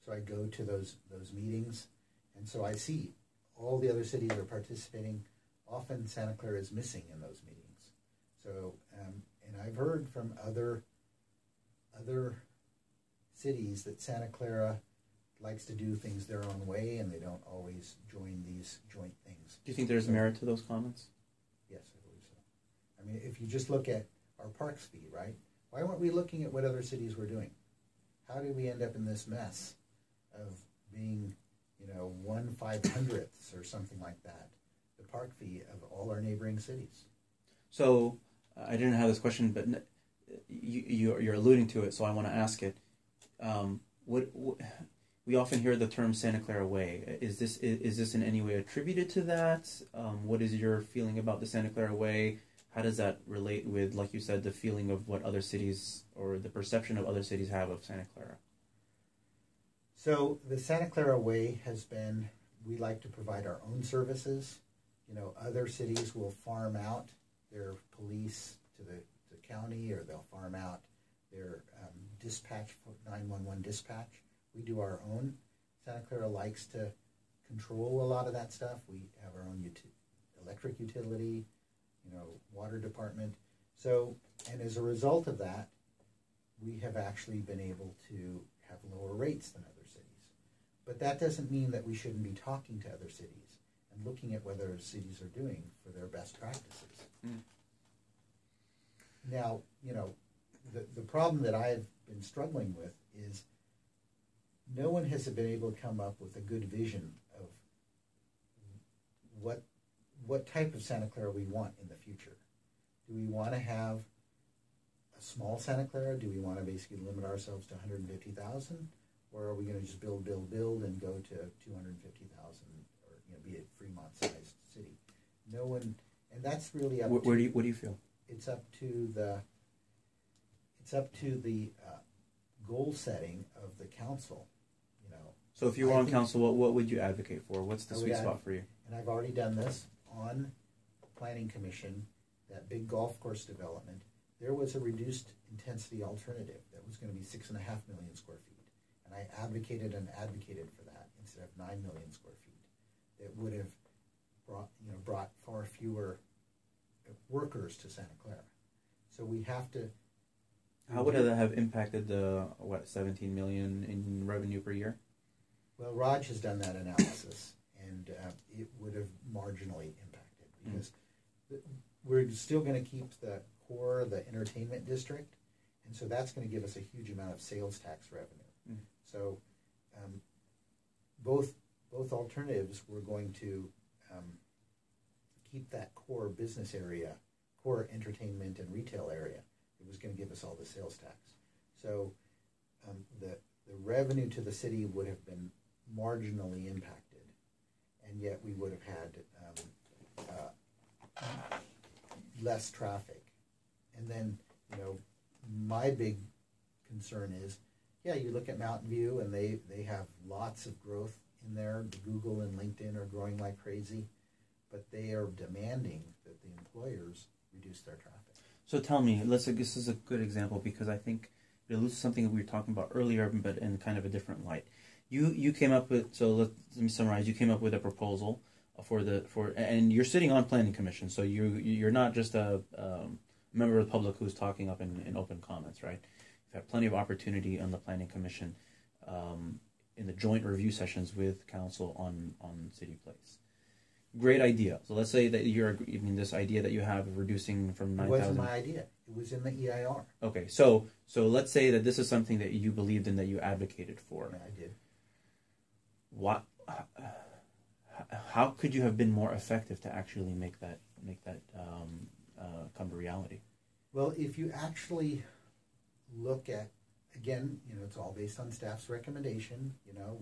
So I go to those meetings, and so I see all the other cities are participating. Often Santa Clara is missing in those meetings. So and I've heard from other cities that Santa Clara likes to do things their own way, and they don't always join these joint things. Do you think there's merit to those comments? Yes, I believe so. I mean, if you just look at our parks fee, right? Why weren't we looking at what other cities were doing? How did we end up in this mess of being, 1/500th or something like that, the park fee of all our neighboring cities? So, I didn't have this question, but you're alluding to it, so I want to ask it. We often hear the term Santa Clara Way. Is this in any way attributed to that? What is your feeling about the Santa Clara Way? How does that relate with, like you said, the feeling of what other cities or the perception of other cities have of Santa Clara? So the Santa Clara Way has been, we like to provide our own services. Other cities will farm out their police to the county, or they'll farm out their dispatch, 911 dispatch. We do our own. Santa Clara likes to control a lot of that stuff. We have our own electric utility, water department. So, and as a result of that, we have actually been able to have lower rates than other cities. But that doesn't mean that we shouldn't be talking to other cities and looking at what other cities are doing for their best practices. Now, the problem that I've been struggling with is no one has been able to come up with a good vision of what type of Santa Clara we want in the future. Do we want to have a small Santa Clara? Do we want to basically limit ourselves to 150,000? Or are we going to just build and go to 250,000, or be a Fremont-sized city? No one, and that's really up to... What do you feel? It's up to the goal setting of the council. So if you were on council, what would you advocate for? What's the sweet spot for you? And I've already done this on Planning Commission, that big golf course development. There was a reduced intensity alternative that was going to be 6.5 million square feet. And I advocated for that instead of 9 million square feet. That would have brought far fewer workers to Santa Clara. So we have to... How would that have impacted the, 17 million in revenue per year? Well, Raj has done that analysis, and it would have marginally impacted because we're still going to keep the core, the entertainment district, and so that's going to give us a huge amount of sales tax revenue. So both alternatives were going to keep that core business area, core entertainment and retail area. It was going to give us all the sales tax. So the revenue to the city would have been marginally impacted, and yet we would have had less traffic. And then, you know, my big concern is, yeah, you look at Mountain View and they have lots of growth in there. Google and LinkedIn are growing like crazy, but they are demanding that the employers reduce their traffic. So tell me, this is a good example because I think it alludes to something that we were talking about earlier, but in kind of a different light. You came up with, so let me summarize. You came up with a proposal and you're sitting on planning commission, so you're not just a member of the public who's talking up in open comments, right? You've had plenty of opportunity on the planning commission in the joint review sessions with council on city place. Great idea. So let's say that this idea that you have of reducing from 9,000. It wasn't my idea. It was in the EIR. Okay, so let's say that this is something that you believed in, that you advocated for. Yeah, I did. What? How could you have been more effective to actually make that come to reality? Well, if you actually look at, again, you know, it's all based on staff's recommendation. You know,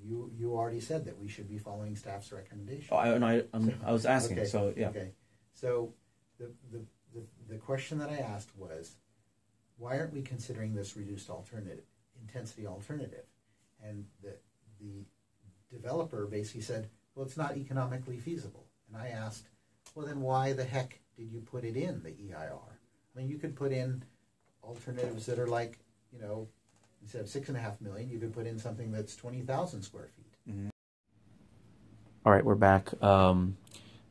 you already said that we should be following staff's recommendation. Oh, I was asking. Okay, so yeah. Okay. So the question that I asked was, why aren't we considering this reduced intensity alternative? And the developer basically said, well, it's not economically feasible. And I asked, well, then why the heck did you put it in the EIR? I mean, you could put in alternatives that are like, you know, instead of 6.5 million, you could put in something that's 20,000 square feet. Mm-hmm. All right, we're back.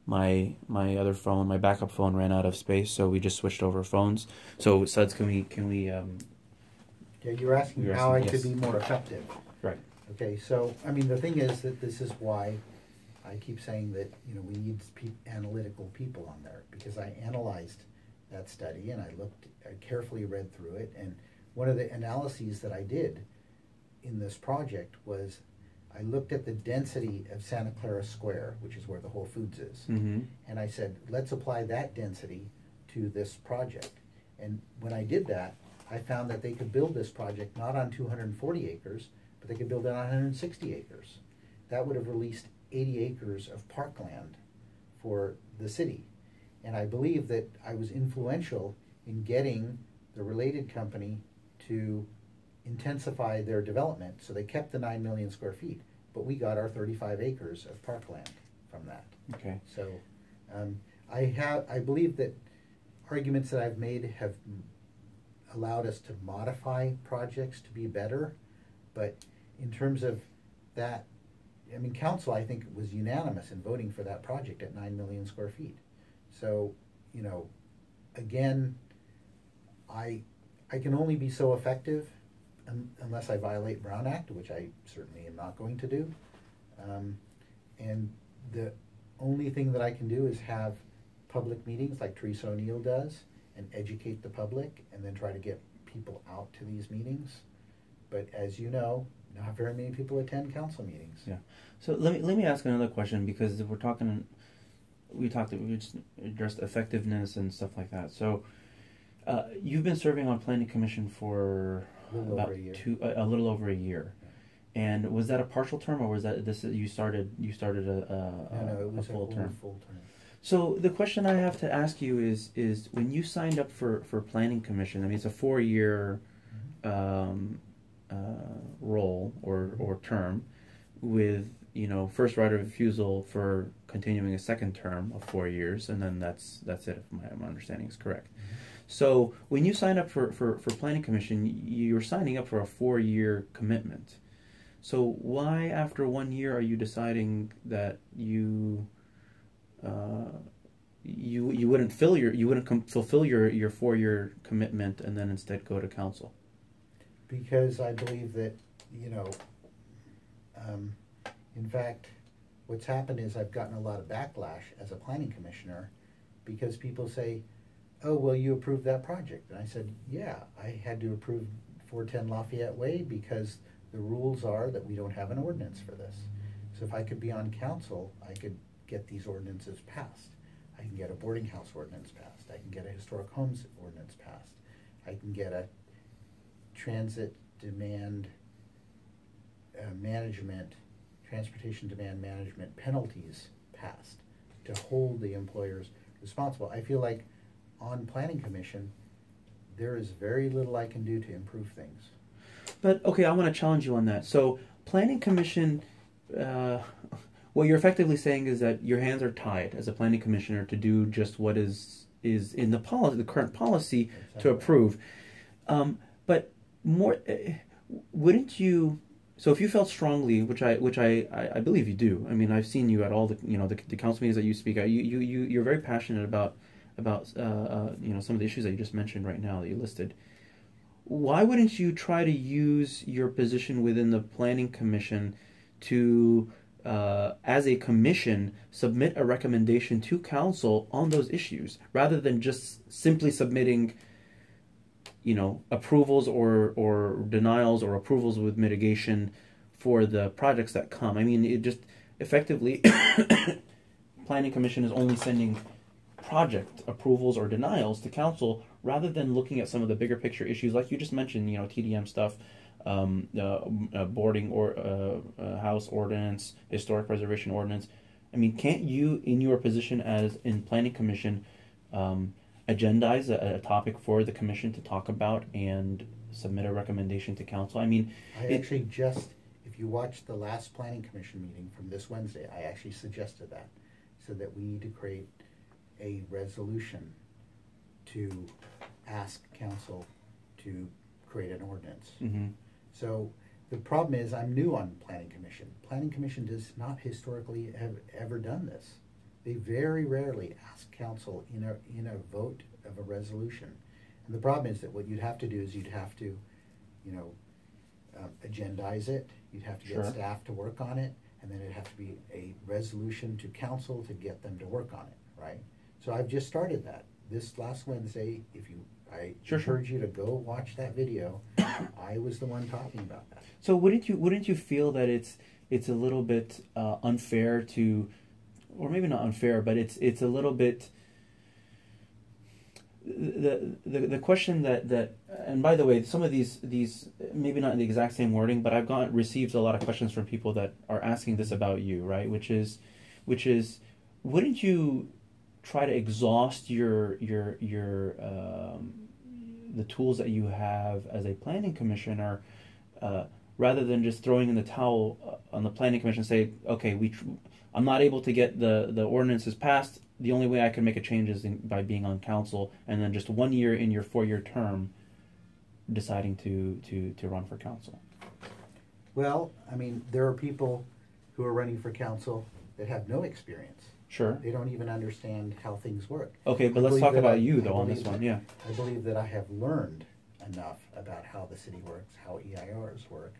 My other phone, my backup phone, ran out of space, so we just switched over phones. So Suds, can we? Yeah, you were asking how I could be more effective. Right. Okay, so I mean, the thing is that this is why I keep saying that, you know, we need analytical people on there, because I analyzed that study and I carefully read through it, and one of the analyses that I did in this project was I looked at the density of Santa Clara Square, which is where the Whole Foods is, and I said, let's apply that density to this project. And when I did that, I found that they could build this project not on 240 acres, but they could build it on 160 acres. That would have released 80 acres of parkland for the city. And I believe that I was influential in getting the related company to intensify their development. So they kept the 9 million square feet, but we got our 35 acres of parkland from that. Okay. So I believe that arguments that I've made have allowed us to modify projects to be better, but in terms of that, I mean, council, I think, was unanimous in voting for that project at 9 million square feet. So, you know, again, I can only be so effective unless I violate Brown Act, which I certainly am not going to do. And the only thing that I can do is have public meetings like Teresa O'Neill does and educate the public and then try to get people out to these meetings. But as you know, not very many people attend council meetings. Yeah. So let me ask another question, because we just addressed effectiveness and stuff like that. So you've been serving on planning commission for a little over a year. Yeah. And was that a partial term, or was that you started a it was full term? Full term. So the question I have to ask you is when you signed up for planning commission, I mean, it's a 4-year role or term with, you know, first right of refusal for continuing a second term of 4 years, and then that's it, if my understanding is correct. So when you sign up for planning commission, you're signing up for a 4-year commitment. So why after 1 year are you deciding that you wouldn't fulfill your 4-year commitment and then instead go to council? Because I believe that, you know, in fact, what's happened is I've gotten a lot of backlash as a planning commissioner because people say, oh, well, you approved that project. And I said, yeah, I had to approve 410 Lafayette Way because the rules are that we don't have an ordinance for this. So if I could be on council, I could get these ordinances passed. I can get a boarding house ordinance passed. I can get a historic homes ordinance passed. I can get a transit demand management, transportation demand management penalties passed to hold the employers responsible. I feel like on planning commission, there is very little I can do to improve things. But, okay, I want to challenge you on that. So, planning commission, what you're effectively saying is that your hands are tied as a planning commissioner to do just what is in the policy, the current policy, exactly, to approve. But more, wouldn't you? So if you felt strongly, which I believe you do. I mean, I've seen you at all the council meetings that you speak at. You're very passionate about some of the issues that you just mentioned right now that you listed. Why wouldn't you try to use your position within the planning commission to, as a commission, submit a recommendation to council on those issues, rather than just simply submitting, approvals or denials or approvals with mitigation for the projects that come? I mean, it just effectively, planning commission is only sending project approvals or denials to council, rather than looking at some of the bigger picture issues like you just mentioned, TDM stuff, boarding or house ordinance, historic preservation ordinance. I mean, can't you, in your position as in planning commission, agendize a topic for the commission to talk about and submit a recommendation to council? I mean, if you watch the last planning commission meeting from this Wednesday, I actually suggested that, so that we need to create a resolution to ask council to create an ordinance. Mm-hmm. So the problem is, I'm new on planning commission. Planning commission does not historically have ever done this. They very rarely ask council in a vote of a resolution. And the problem is that what you'd have to do is you'd have to, agendize it. You'd have to get staff to work on it, and then it'd have to be a resolution to council to get them to work on it, right? So I've just started that. This last Wednesday, I encourage you to go watch that video. I was the one talking about that. So wouldn't you feel that it's a little bit unfair to, or maybe not unfair, but it's a little bit, the question that and by the way, some of these maybe not in the exact same wording, but I've received a lot of questions from people that are asking this about you, right? Which is wouldn't you try to exhaust your the tools that you have as a planning commissioner, rather than just throwing in the towel on the planning commission, say, okay, I'm not able to get the ordinances passed. The only way I can make a change is by being on council, and then just 1 year in your 4-year term, deciding to run for council. Well, I mean, there are people who are running for council that have no experience. Sure. They don't even understand how things work. Okay, but let's talk about you, though, on this one, yeah. I believe that I have learned enough about how the city works, how EIRs work.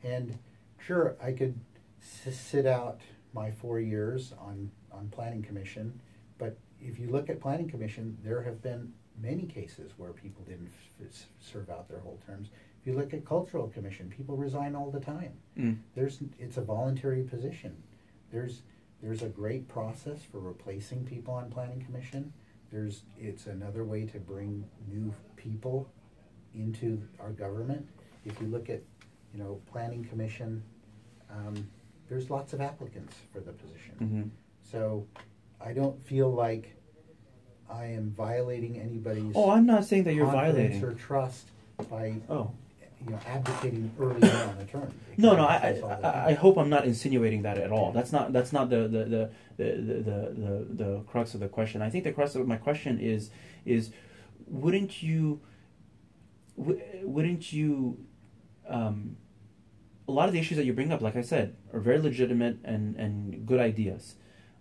And sure, I could sit out my 4 years on planning commission, but if you look at planning commission, there have been many cases where people didn't serve out their whole terms. If you look at cultural commission, people resign all the time. It's a voluntary position. There's a great process for replacing people on planning commission. It's another way to bring new people into our government. If you look at, planning commission, there's lots of applicants for the position. Mm-hmm. So I don't feel like I am violating anybody's I'm not saying that you're violating or trust by abdicating early on the term. No, I hope I'm not insinuating that at all. That's not the crux of the question. I think the crux of my question is wouldn't you a lot of the issues that you bring up, like I said, are very legitimate and good ideas.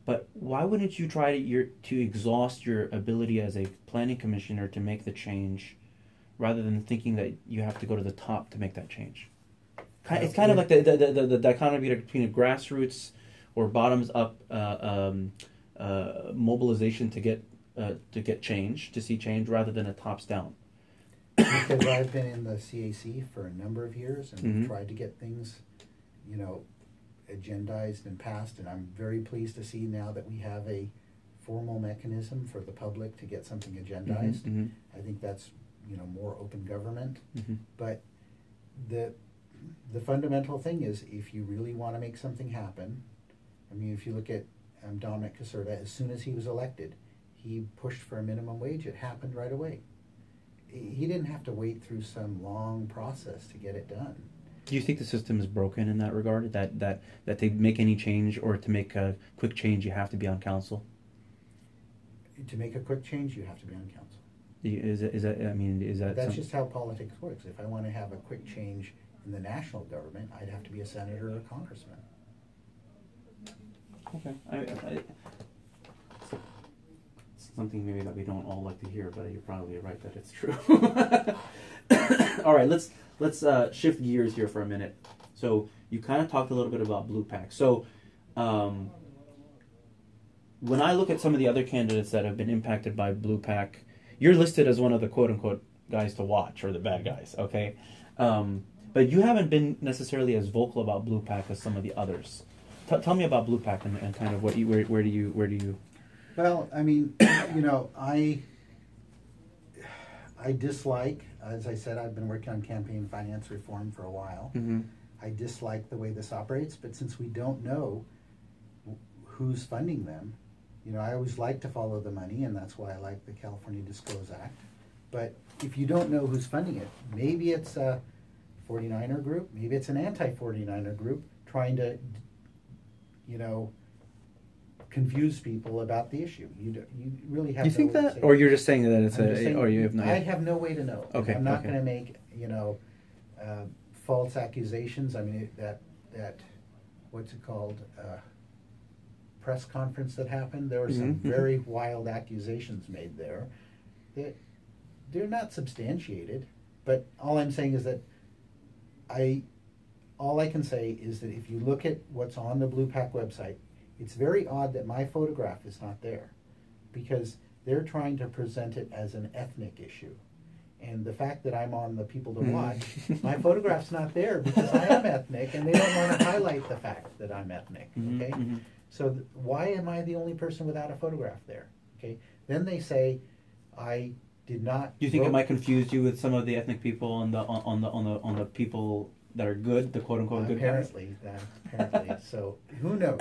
But why wouldn't you try to exhaust your ability as a planning commissioner to make the change, rather than thinking that you have to go to the top to make that change? It's kind of like the dichotomy between a grassroots or bottoms up mobilization to get change, to see change, rather than a tops down? Because I've been in the CAC for a number of years, and Mhm. we've tried to get things, agendized and passed, and I'm very pleased to see now that we have a formal mechanism for the public to get something agendized. Mm-hmm. I think that's, more open government. Mm-hmm. But the fundamental thing is, if you really want to make something happen, I mean, if you look at Dominic Caserta, as soon as he was elected, he pushed for a minimum wage. It happened right away. He didn't have to wait through some long process to get it done. Do you think the system is broken in that regard? That they make any change, or to make a quick change, you have to be on council? To make a quick change, you have to be on council. Is that? That's just how politics works. If I want to have a quick change in the national government, I'd have to be a senator or a congressman. Okay. It's something maybe that we don't all like to hear, but you're probably right that it's true. All right, let's shift gears here for a minute. So you kind of talked a little bit about Blue Pack. So when I look at some of the other candidates that have been impacted by Blue Pack, you're listed as one of the quote-unquote guys to watch, or the bad guys, okay? But you haven't been necessarily as vocal about Blue Pack as some of the others. Tell me about Blue Pack and kind of where do you? Well, I mean, I dislike, as I said, I've been working on campaign finance reform for a while. Mm-hmm. I dislike the way this operates, but since we don't know who's funding them, I always like to follow the money, and that's why I like the California Disclose Act. But if you don't know who's funding it, maybe it's a 49er group, maybe it's an anti-49er group trying to, confuse people about the issue. You really have. You think no way to that, say or you're just saying that it's or you have no? I have no way to know. Okay, I'm not okay. going to make false accusations. I mean that what's it called? Press conference that happened. There were some Mm-hmm. very wild accusations made there. They're not substantiated. But all I'm saying is that all I can say is that if you look at what's on the Blue Pack website, it's very odd that my photograph is not there, because they're trying to present it as an ethnic issue. And the fact that I'm on the People to Watch, my photograph's not there because I am ethnic, and they don't want to highlight the fact that I'm ethnic, okay? Mm-hmm. So why am I the only person without a photograph there, okay? Then they say I did not Do you think it vote. might confuse you with some of the ethnic people on the people that are good, the quote unquote good guys? Apparently. So who knows?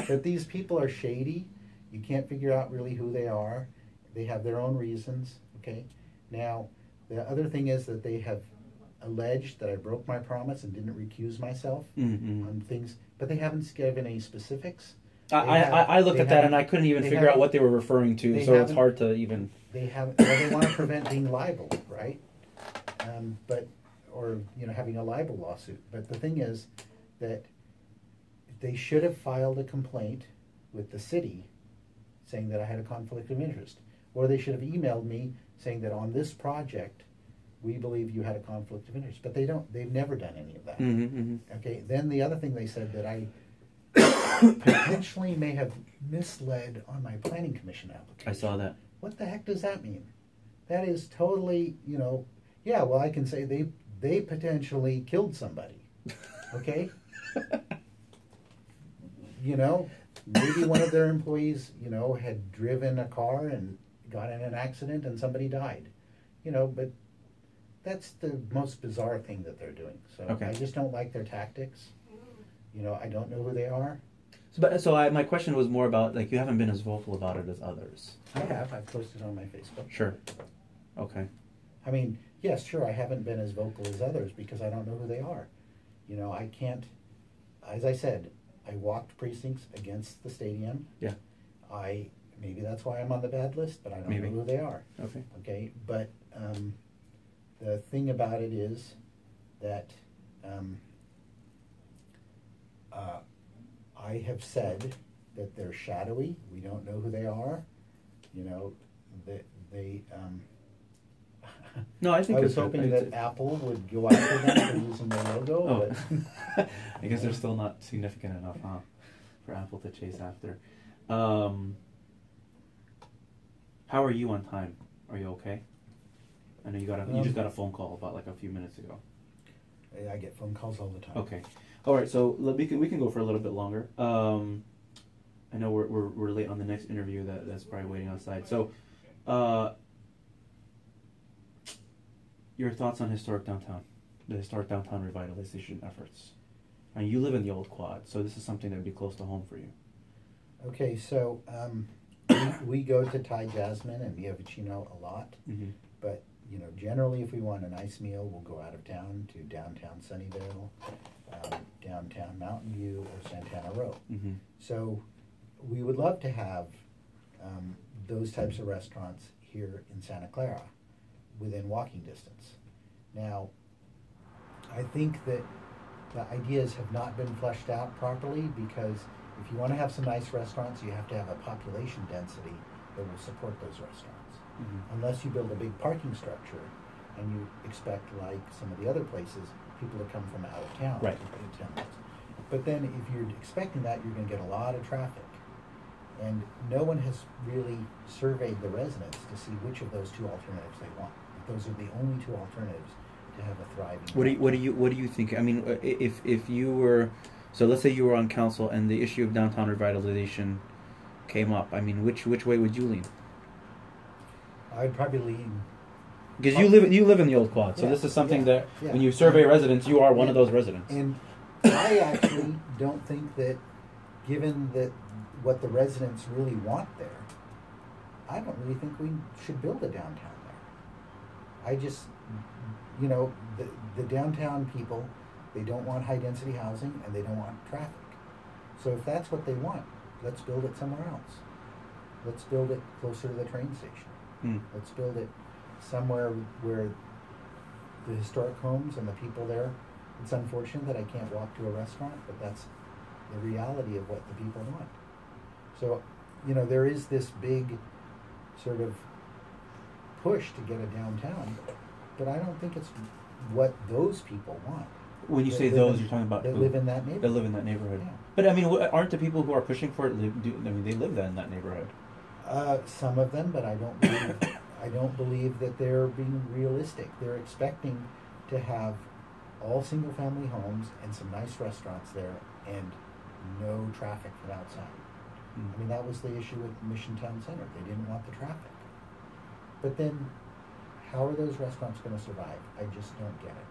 But these people are shady. You can't figure out really who they are. They have their own reasons. Okay. Now, the other thing is that they have alleged that I broke my promise and didn't recuse myself Mm-hmm. on things, but they haven't given any specifics. I looked at that and I couldn't even figure out what they were referring to, so it's hard to even. They want to prevent being liable, right? Or having a libel lawsuit. But the thing is that they should have filed a complaint with the city saying that I had a conflict of interest, or they should have emailed me saying that on this project we believe you had a conflict of interest. But they don't. They've never done any of that. Mm-hmm, mm-hmm. Okay. Then the other thing they said that I potentially may have misled on my planning commission application. I saw that. What the heck does that mean? That is totally, yeah, well, I can say they potentially killed somebody. Okay? Maybe one of their employees, had driven a car and got in an accident and somebody died. But that's the most bizarre thing that they're doing. So Okay. I just don't like their tactics. I don't know who they are. My question was more about, like, you haven't been as vocal about it as others. I have. I've posted on my Facebook. Sure. Okay. I mean, yes, sure, I haven't been as vocal as others because I don't know who they are. I can't, as I said, I walked precincts against the stadium. Yeah. Maybe that's why I'm on the bad list, but I don't Maybe. know who they are. Okay. Okay, but the thing about it is that I have said that they're shadowy. We don't know who they are. That they. No, I think I was it's- hoping that Apple would go after them for using their logo. Oh. But I guess they're still not significant enough, huh? for Apple to chase after. How are you on time? Are you okay? I know you just got a phone call about like a few minutes ago. I get phone calls all the time. Okay, all right. So we can go for a little bit longer. I know we're late on the next interview that's probably waiting outside. So, your thoughts on historic downtown, the historic downtown revitalization efforts. And you live in the old quad, so this is something that would be close to home for you. Okay, so we go to Thai Jasmine and Via Vicino a lot, Mm-hmm. but generally if we want a nice meal, we'll go out of town to downtown Sunnyvale, downtown Mountain View, or Santana Row. Mm-hmm. So we would love to have those types of restaurants here in Santa Clara within walking distance. Now, I think that the ideas have not been fleshed out properly, because if you want to have some nice restaurants, you have to have a population density that will support those restaurants. Mm-hmm. Unless you build a big parking structure and you expect, like some of the other places, people to come from out of town Right. to attend those. But then if you're expecting that, you're going to get a lot of traffic. And no one has really surveyed the residents to see which of those two alternatives they want. Those are the only two alternatives to have a thriving. What do you think? I mean, if you were, so let's say you were on council and the issue of downtown revitalization came up. I mean, which way would you lean? I'd probably lean. Because you live in the old quad, so Yeah, this is something yeah, that yeah. when you survey residents, you are one of those residents. And I actually don't think that, given that what the residents really want there, I don't really think we should build a downtown there. I just, the downtown people, they don't want high density housing and they don't want traffic. So if that's what they want, let's build it somewhere else. Let's build it closer to the train station. Let's build it somewhere where the historic homes and the people there. It's unfortunate that I can't walk to a restaurant, but that's the reality of what the people want. So, there is this big sort of push to get a downtown, but I don't think it's what those people want. When you say those, you're talking about that live in that neighborhood. That live in that neighborhood. Yeah. But I mean, aren't the people who are pushing for it they live in that neighborhood? Some of them, but I don't believe that they're being realistic. They're expecting to have all single-family homes and some nice restaurants there, and no traffic from outside. I mean, that was the issue with Mission Town Center. They didn't want the traffic. But then, how are those restaurants going to survive? I just don't get it.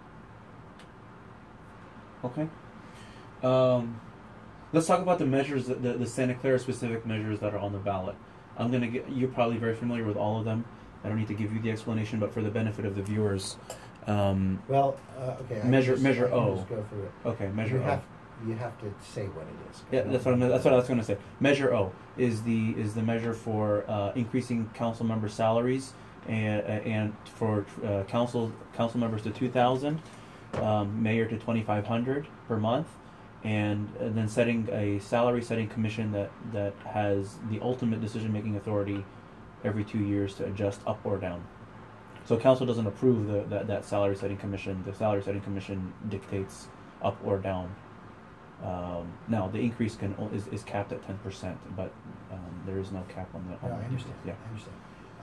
Okay. Let's talk about the measures, the Santa Clara specific measures that are on the ballot. You're probably very familiar with all of them. I don't need to give you the explanation, but for the benefit of the viewers. Okay. Measure I O. just go through it. Okay, Measure O. You have to say what it is. Yeah, that's what I was going to say. Measure O is the measure for increasing council member salaries and for council members to $2,000, mayor to $2,500 per month, and then setting a salary setting commission that has the ultimate decision making authority every 2 years to adjust up or down. So council doesn't approve that salary setting commission. The salary setting commission dictates up or down. Now the increase is capped at 10%, but there is no cap on the. No, I understand. Yeah,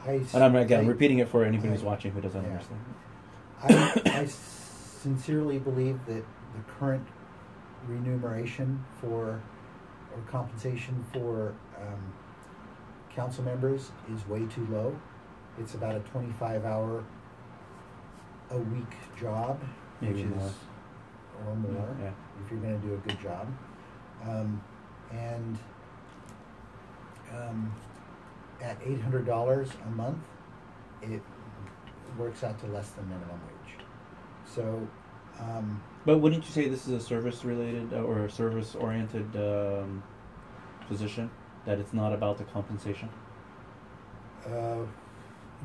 I understand. I'm repeating it for anybody who's watching who doesn't understand. I sincerely believe that the current remuneration or compensation for council members is way too low. It's about a 25-hour a week job, Maybe which more. is or more, Yeah. if you're going to do a good job. And at $800 a month, it works out to less than minimum wage. So, But wouldn't you say this is a service-related or a service-oriented position? That it's not about the compensation?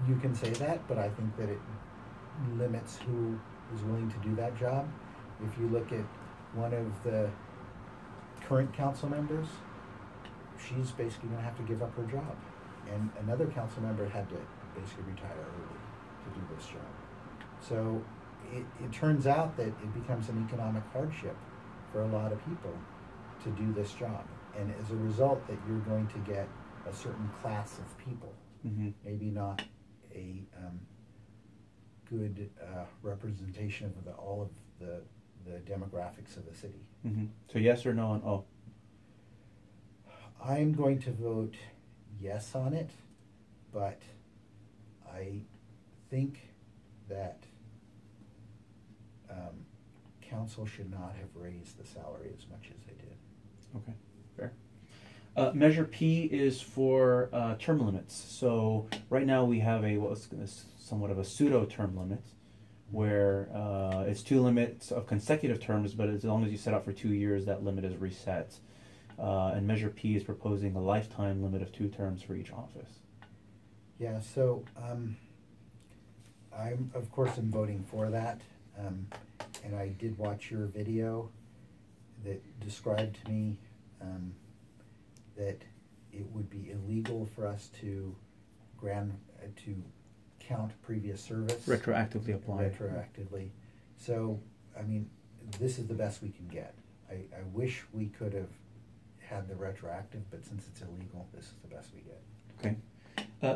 you can say that, but I think that it limits who is willing to do that job. If you look at one of the current council members, she's basically going to have to give up her job. And another council member had to basically retire early to do this job. So it turns out that it becomes an economic hardship for a lot of people to do this job. and as a result, that you're going to get a certain class of people, maybe not a good representation of all of the demographics of the city. So yes or no on O? I'm going to vote yes on it, but I think that council should not have raised the salary as much as they did. Okay, fair. Measure P is for term limits. So right now we have somewhat of a pseudo term limit, where it's 2 limits of consecutive terms, but as long as you set out for 2 years, that limit is reset. And Measure P is proposing a lifetime limit of 2 terms for each office. Yeah, so I'm, of course, am voting for that. And I did watch your video that described to me that it would be illegal for us to count previous service. Retroactively applied. Retroactively. So, I mean, this is the best we can get. I wish we could have had the retroactive, but since it's illegal, this is the best we get. Okay.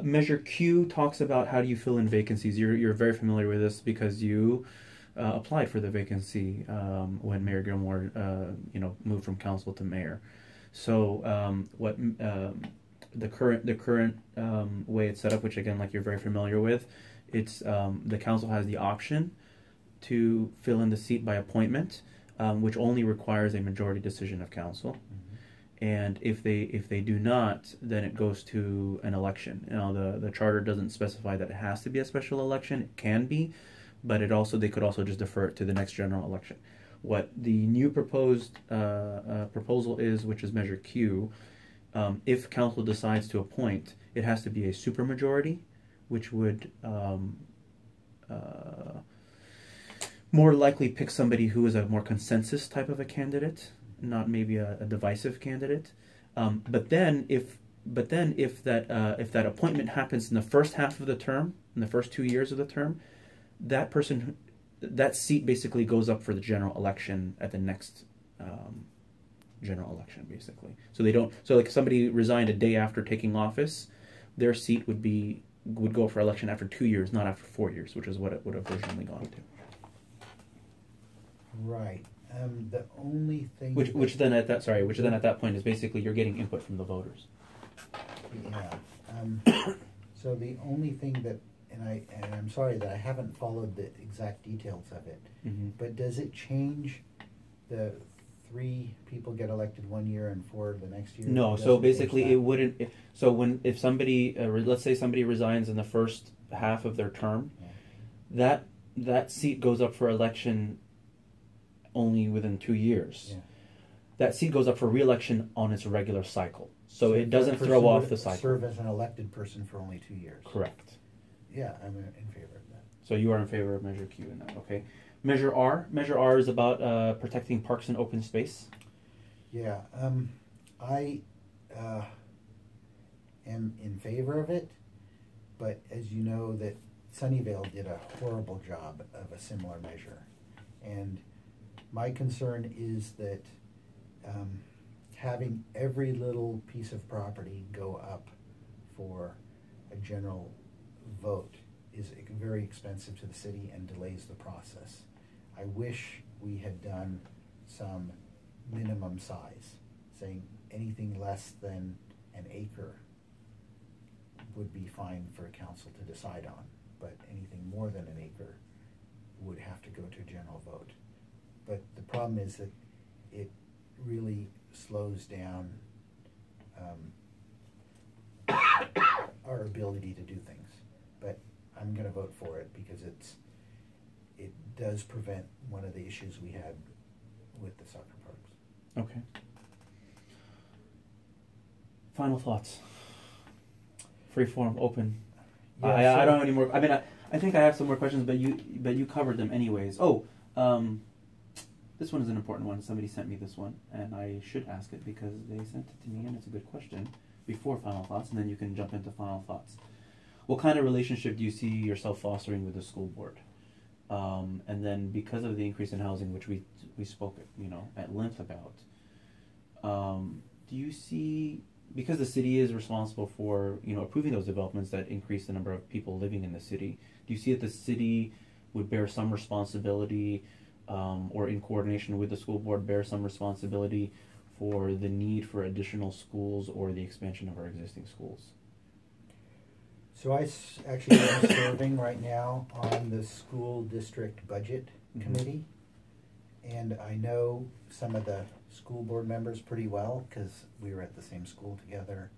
Measure Q talks about how do you fill in vacancies. You're very familiar with this because you applied for the vacancy when Mayor Gilmore moved from council to mayor. So what the current way it's set up, which again, like you're very familiar with, it's the council has the option to fill in the seat by appointment, which only requires a majority decision of council. And if they do not, then it goes to an election. Now the charter doesn't specify that it has to be a special election. It can be, but they could also just defer it to the next general election. What the new proposed proposal is, which is Measure Q, if council decides to appoint, it has to be a supermajority, which would more likely pick somebody who is a more consensus type of a candidate, not maybe a divisive candidate. But then if that appointment happens in the first half of the term, in the first 2 years of the term, that seat basically goes up for the general election at the next general election, basically. So like somebody resigned a day after taking office, their seat would go for election after 2 years, not after 4 years, which is what it would have originally gone to. Right. The only thing which then at that point is basically you're getting input from the voters. Yeah. So the only thing that, and I'm sorry that I haven't followed the exact details of it, but does it change the 3 people get elected 1 year and 4 the next year? No. So basically, it wouldn't. If somebody, let's say somebody resigns in the first half of their term, that seat goes up for election only within 2 years. Yeah. That seat goes up for re-election on its regular cycle. So it doesn't throw off the cycle. Serve as an elected person for only 2 years. Correct. Yeah, I'm in favor of that. So you are in favor of Measure Q in that, okay. Measure R. Measure R is about protecting parks and open space. Yeah, I am in favor of it, but as you know, that Sunnyvale did a horrible job of a similar measure. And my concern is that having every little piece of property go up for a general vote is very expensive to the city and delays the process. I wish we had done some minimum size, saying anything less than an acre would be fine for council to decide on, but anything more than an acre would have to go to a general vote. But the problem is that it really slows down our ability to do things. But I'm going to vote for it because it does prevent one of the issues we had with the soccer parks. Okay. Final thoughts. Free form, open. Yeah, I don't have any more. I mean, I think I have some more questions, but you covered them anyways. This one is an important one. Somebody sent me this one, and I should ask it because they sent it to me, and it's a good question before final thoughts, and then you can jump into final thoughts. What kind of relationship do you see yourself fostering with the school board? And then because of the increase in housing, which we spoke at length about, do you see, because the city is responsible for, approving those developments that increase the number of people living in the city, do you see that the city would bear some responsibility, or in coordination with the school board, bear some responsibility for the need for additional schools or the expansion of our existing schools? So actually am serving right now on the school district budget committee, and I know some of the school board members pretty well because we were at the same school together,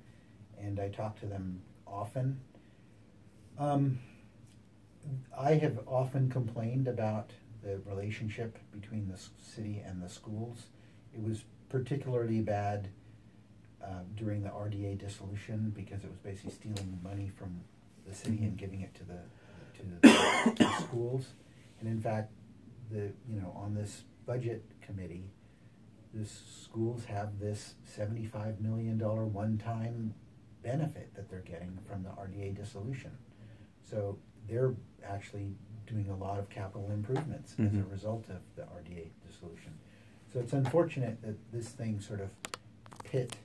and I talk to them often. I have often complained about the relationship between the city and the schools. It was particularly bad during the RDA dissolution because it was basically stealing money from the city and giving it to the schools. And in fact, on this budget committee, the schools have this $75 million one-time benefit that they're getting from the RDA dissolution. So they're actually doing a lot of capital improvements as a result of the RDA dissolution. So it's unfortunate that this thing sort of pit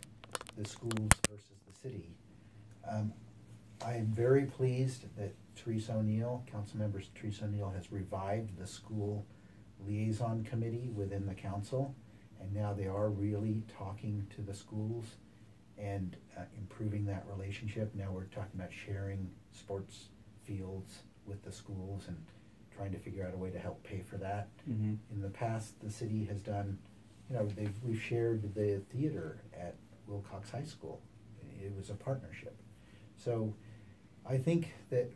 the schools versus the city. I am very pleased that Councilmember Teresa O'Neill has revived the school liaison committee within the council, and now they are really talking to the schools and improving that relationship. Now we're talking about sharing sports fields with the schools and trying to figure out a way to help pay for that. In the past, the city has done, we've shared the theater at Wilcox High School. It was a partnership. So I think that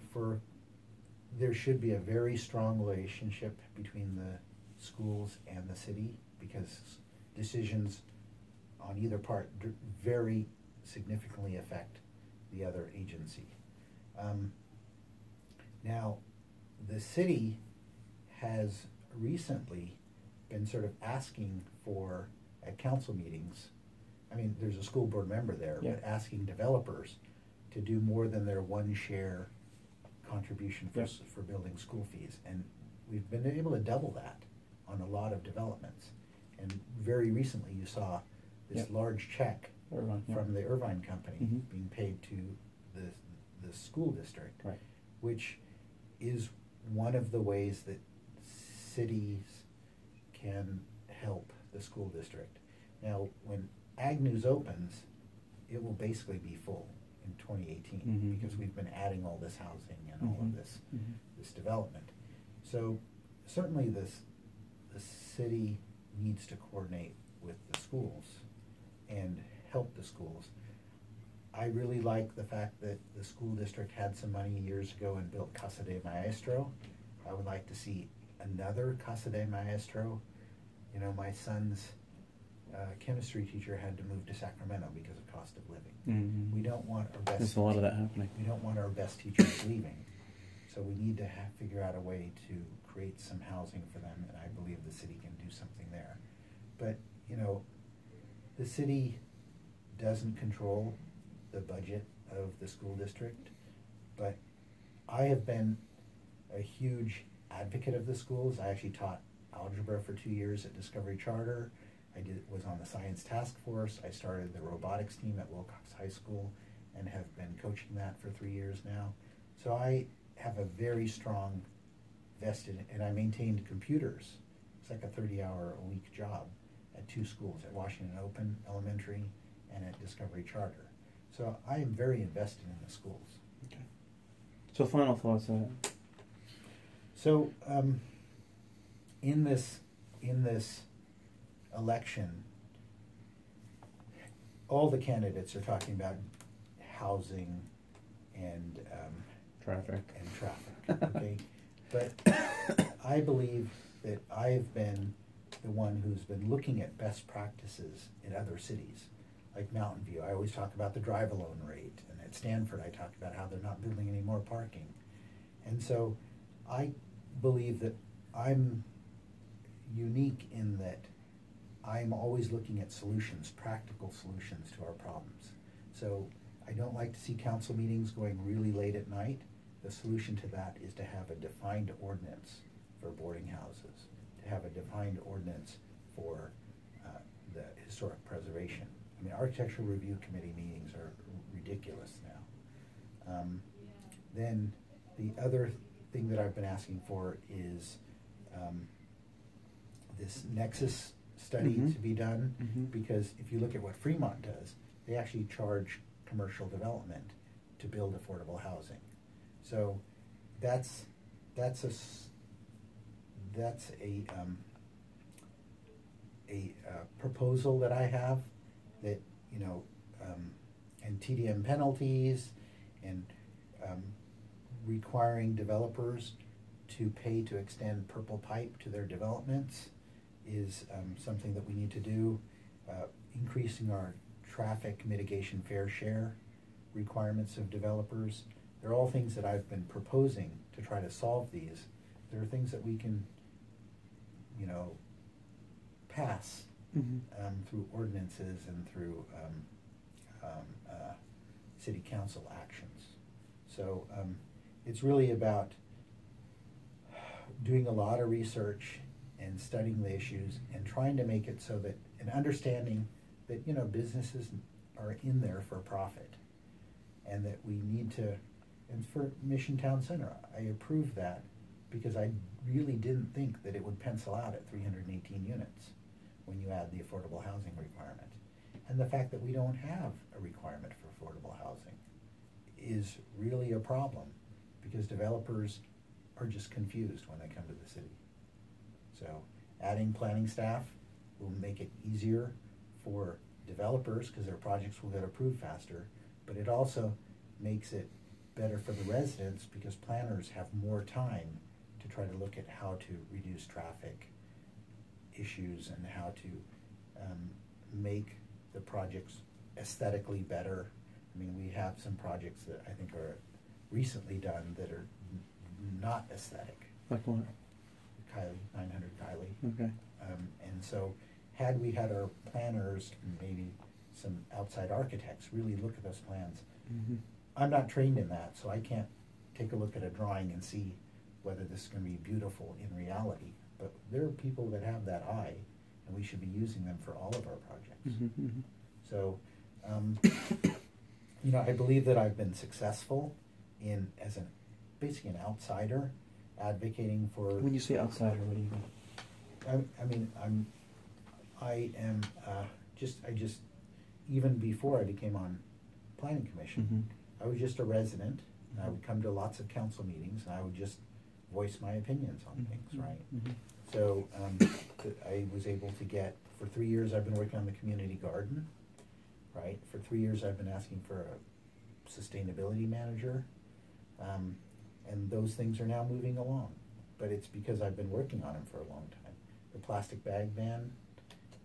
there should be a very strong relationship between the schools and the city, because decisions on either part very significantly affect the other agency. Now, the city has recently been sort of asking for, at council meetings, there's a school board member there, but asking developers to do more than their one share contribution for building school fees. And we've been able to double that on a lot of developments. And very recently you saw this large check from the Irvine company being paid to the school district, which is one of the ways that cities can help the school district. Now, when Ag News opens, it will basically be full in 2018 because we've been adding all this housing and all of this development. So certainly the city needs to coordinate with the schools and help the schools. I really like the fact that the school district had some money years ago and built Casa de Maestro. I would like to see another Casa de Maestro. My son's chemistry teacher had to move to Sacramento because of cost of living. We don't want our best. There's a lot of that happening. We don't want our best teachers leaving, so we need to figure out a way to create some housing for them, and I believe the city can do something there. But the city doesn't control the budget of the school district, but I have been a huge advocate of the schools. I actually taught algebra for 2 years at Discovery Charter. Was on the science task force. I started the robotics team at Wilcox High School and have been coaching that for 3 years now. So I have a very strong vested, and I maintained computers. It's like a 30-hour-a-week job at 2 schools, at Washington Open Elementary and at Discovery Charter. So I am very invested in the schools. Okay. So final thoughts. So in this election, all the candidates are talking about housing and traffic. Okay, but I believe that I've been the one who's been looking at best practices in other cities, like Mountain View. I always talk about the drive-alone rate, and at Stanford I talk about how they're not building any more parking. And so I believe that I'm unique in that I'm always looking at solutions, practical solutions to our problems. So I don't like to see council meetings going really late at night. The solution to that is to have a defined ordinance for boarding houses, to have a defined ordinance for the historic preservation. mean, architectural review committee meetings are ridiculous now. Then the other thing that I've been asking for is this nexus study to be done, because if you look at what Fremont does, they actually charge commercial development to build affordable housing. So that's a proposal that I have, that, you know, and TDM penalties, and requiring developers to pay to extend purple pipe to their developments is something that we need to do. Increasing our traffic mitigation fair share requirements of developers. They're all things that I've been proposing to try to solve these. There are things that we can, you know, pass through ordinances and through city council actions. So it's really about doing a lot of research and studying the issues and trying to make it so that, and understanding that, you know, businesses are in there for profit, and that we need to, and for Mission Town Center, I approve that because I really didn't think that it would pencil out at 318 units when you add the affordable housing requirement. And the fact that we don't have a requirement for affordable housing is really a problem, because developers are just confused when they come to the city. So adding planning staff will make it easier for developers, because their projects will get approved faster, but it also makes it better for the residents, because planners have more time to try to look at how to reduce traffic issues and how to make the projects aesthetically better. I mean, we have some projects that I think are recently done that are not aesthetic. Like what? Kylie, 900 Kylie. Okay. And so had we had our planners and maybe some outside architects really look at those plans, I'm not trained in that, so I can't take a look at a drawing and see whether this is going to be beautiful in reality. But there are people that have that eye, and we should be using them for all of our projects. So, you know, I believe that I've been successful in, as basically an outsider, advocating for. When you say outsider, what do you mean? I mean, I am just even before I became on Planning Commission, I was just a resident, and I would come to lots of council meetings, and I would just voice my opinions on things, right? So I was able to get, for 3 years I've been working on the community garden, right? For 3 years I've been asking for a sustainability manager, and those things are now moving along. But it's because I've been working on them for a long time. The plastic bag ban,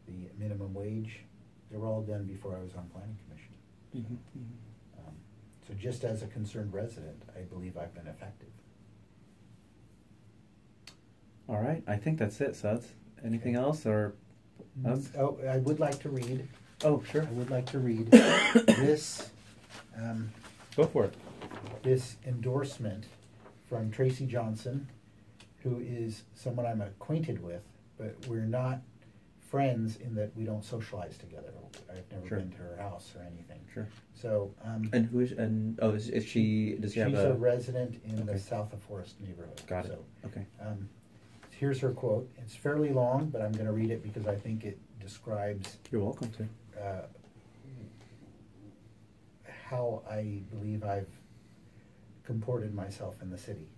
the minimum wage, they were all done before I was on Planning Commission. So just as a concerned resident, I believe I've been effective. All right, I think that's it, Suds. Anything else, or? Oh, I would like to read. Oh, sure. I would like to read this. Go for it. This endorsement from Tracy Johnson, who is someone I'm acquainted with, but we're not friends in that we don't socialize together. I've never been to her house or anything. Sure. So. And who is? And is she? Does she have she's a resident in the South of Forest neighborhood. Got it. So, Okay. Here's her quote. It's fairly long, but I'm going to read it because I think it describes. You're welcome to. How I believe I've comported myself in the city.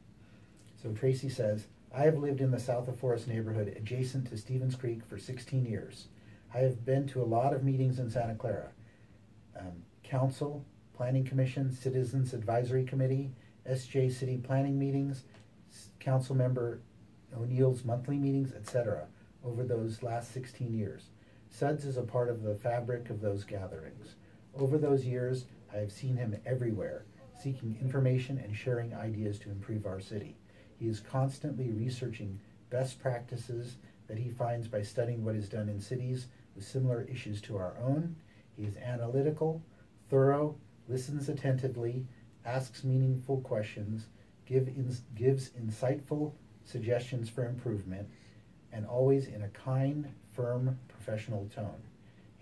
So Tracy says, I have lived in the South of Forest neighborhood adjacent to Stevens Creek for 16 years. I have been to a lot of meetings in Santa Clara. Council, Planning Commission, Citizens Advisory Committee, SJ City Planning meetings, Council Member O'Neill's monthly meetings, etc. over those last 16 years. Suds is a part of the fabric of those gatherings. Over those years, I have seen him everywhere, seeking information and sharing ideas to improve our city. He is constantly researching best practices that he finds by studying what is done in cities with similar issues to our own. He is analytical, thorough, listens attentively, asks meaningful questions, gives insightful suggestions for improvement, and always in a kind, firm, professional tone.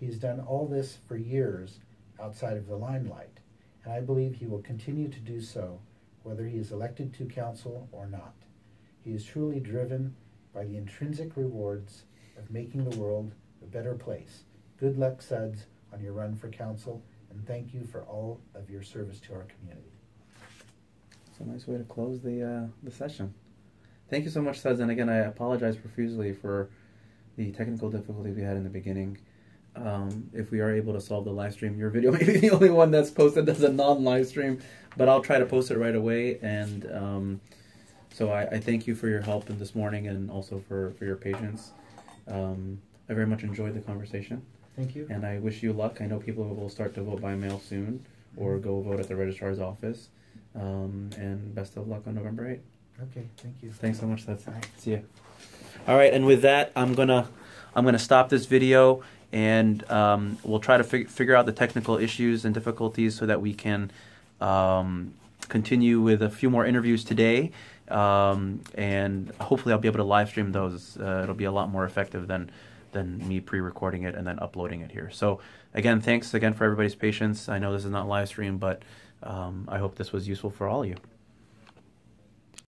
He has done all this for years outside of the limelight, and I believe he will continue to do so, whether he is elected to council or not. He is truly driven by the intrinsic rewards of making the world a better place. Good luck, Suds, on your run for council, and thank you for all of your service to our community. It's a nice way to close the session. Thank you so much, Suds, and again, I apologize profusely for the technical difficulties we had in the beginning. If we are able to solve the live stream, your video may be the only one that's posted as a non-live stream, but I'll try to post it right away. And so I thank you for your help in this morning and also for your patience. I very much enjoyed the conversation. Thank you. And I wish you luck. I know people will start to vote by mail soon or go vote at the registrar's office. And best of luck on November 8th. Okay, thank you. Thanks so much, Suds. Bye. See you. All right, and with that, I'm gonna stop this video, and we'll try to figure out the technical issues and difficulties so that we can continue with a few more interviews today, and hopefully I'll be able to live stream those. It'll be a lot more effective than me pre-recording it and then uploading it here. So again, thanks again for everybody's patience. I know this is not live stream, but I hope this was useful for all of you.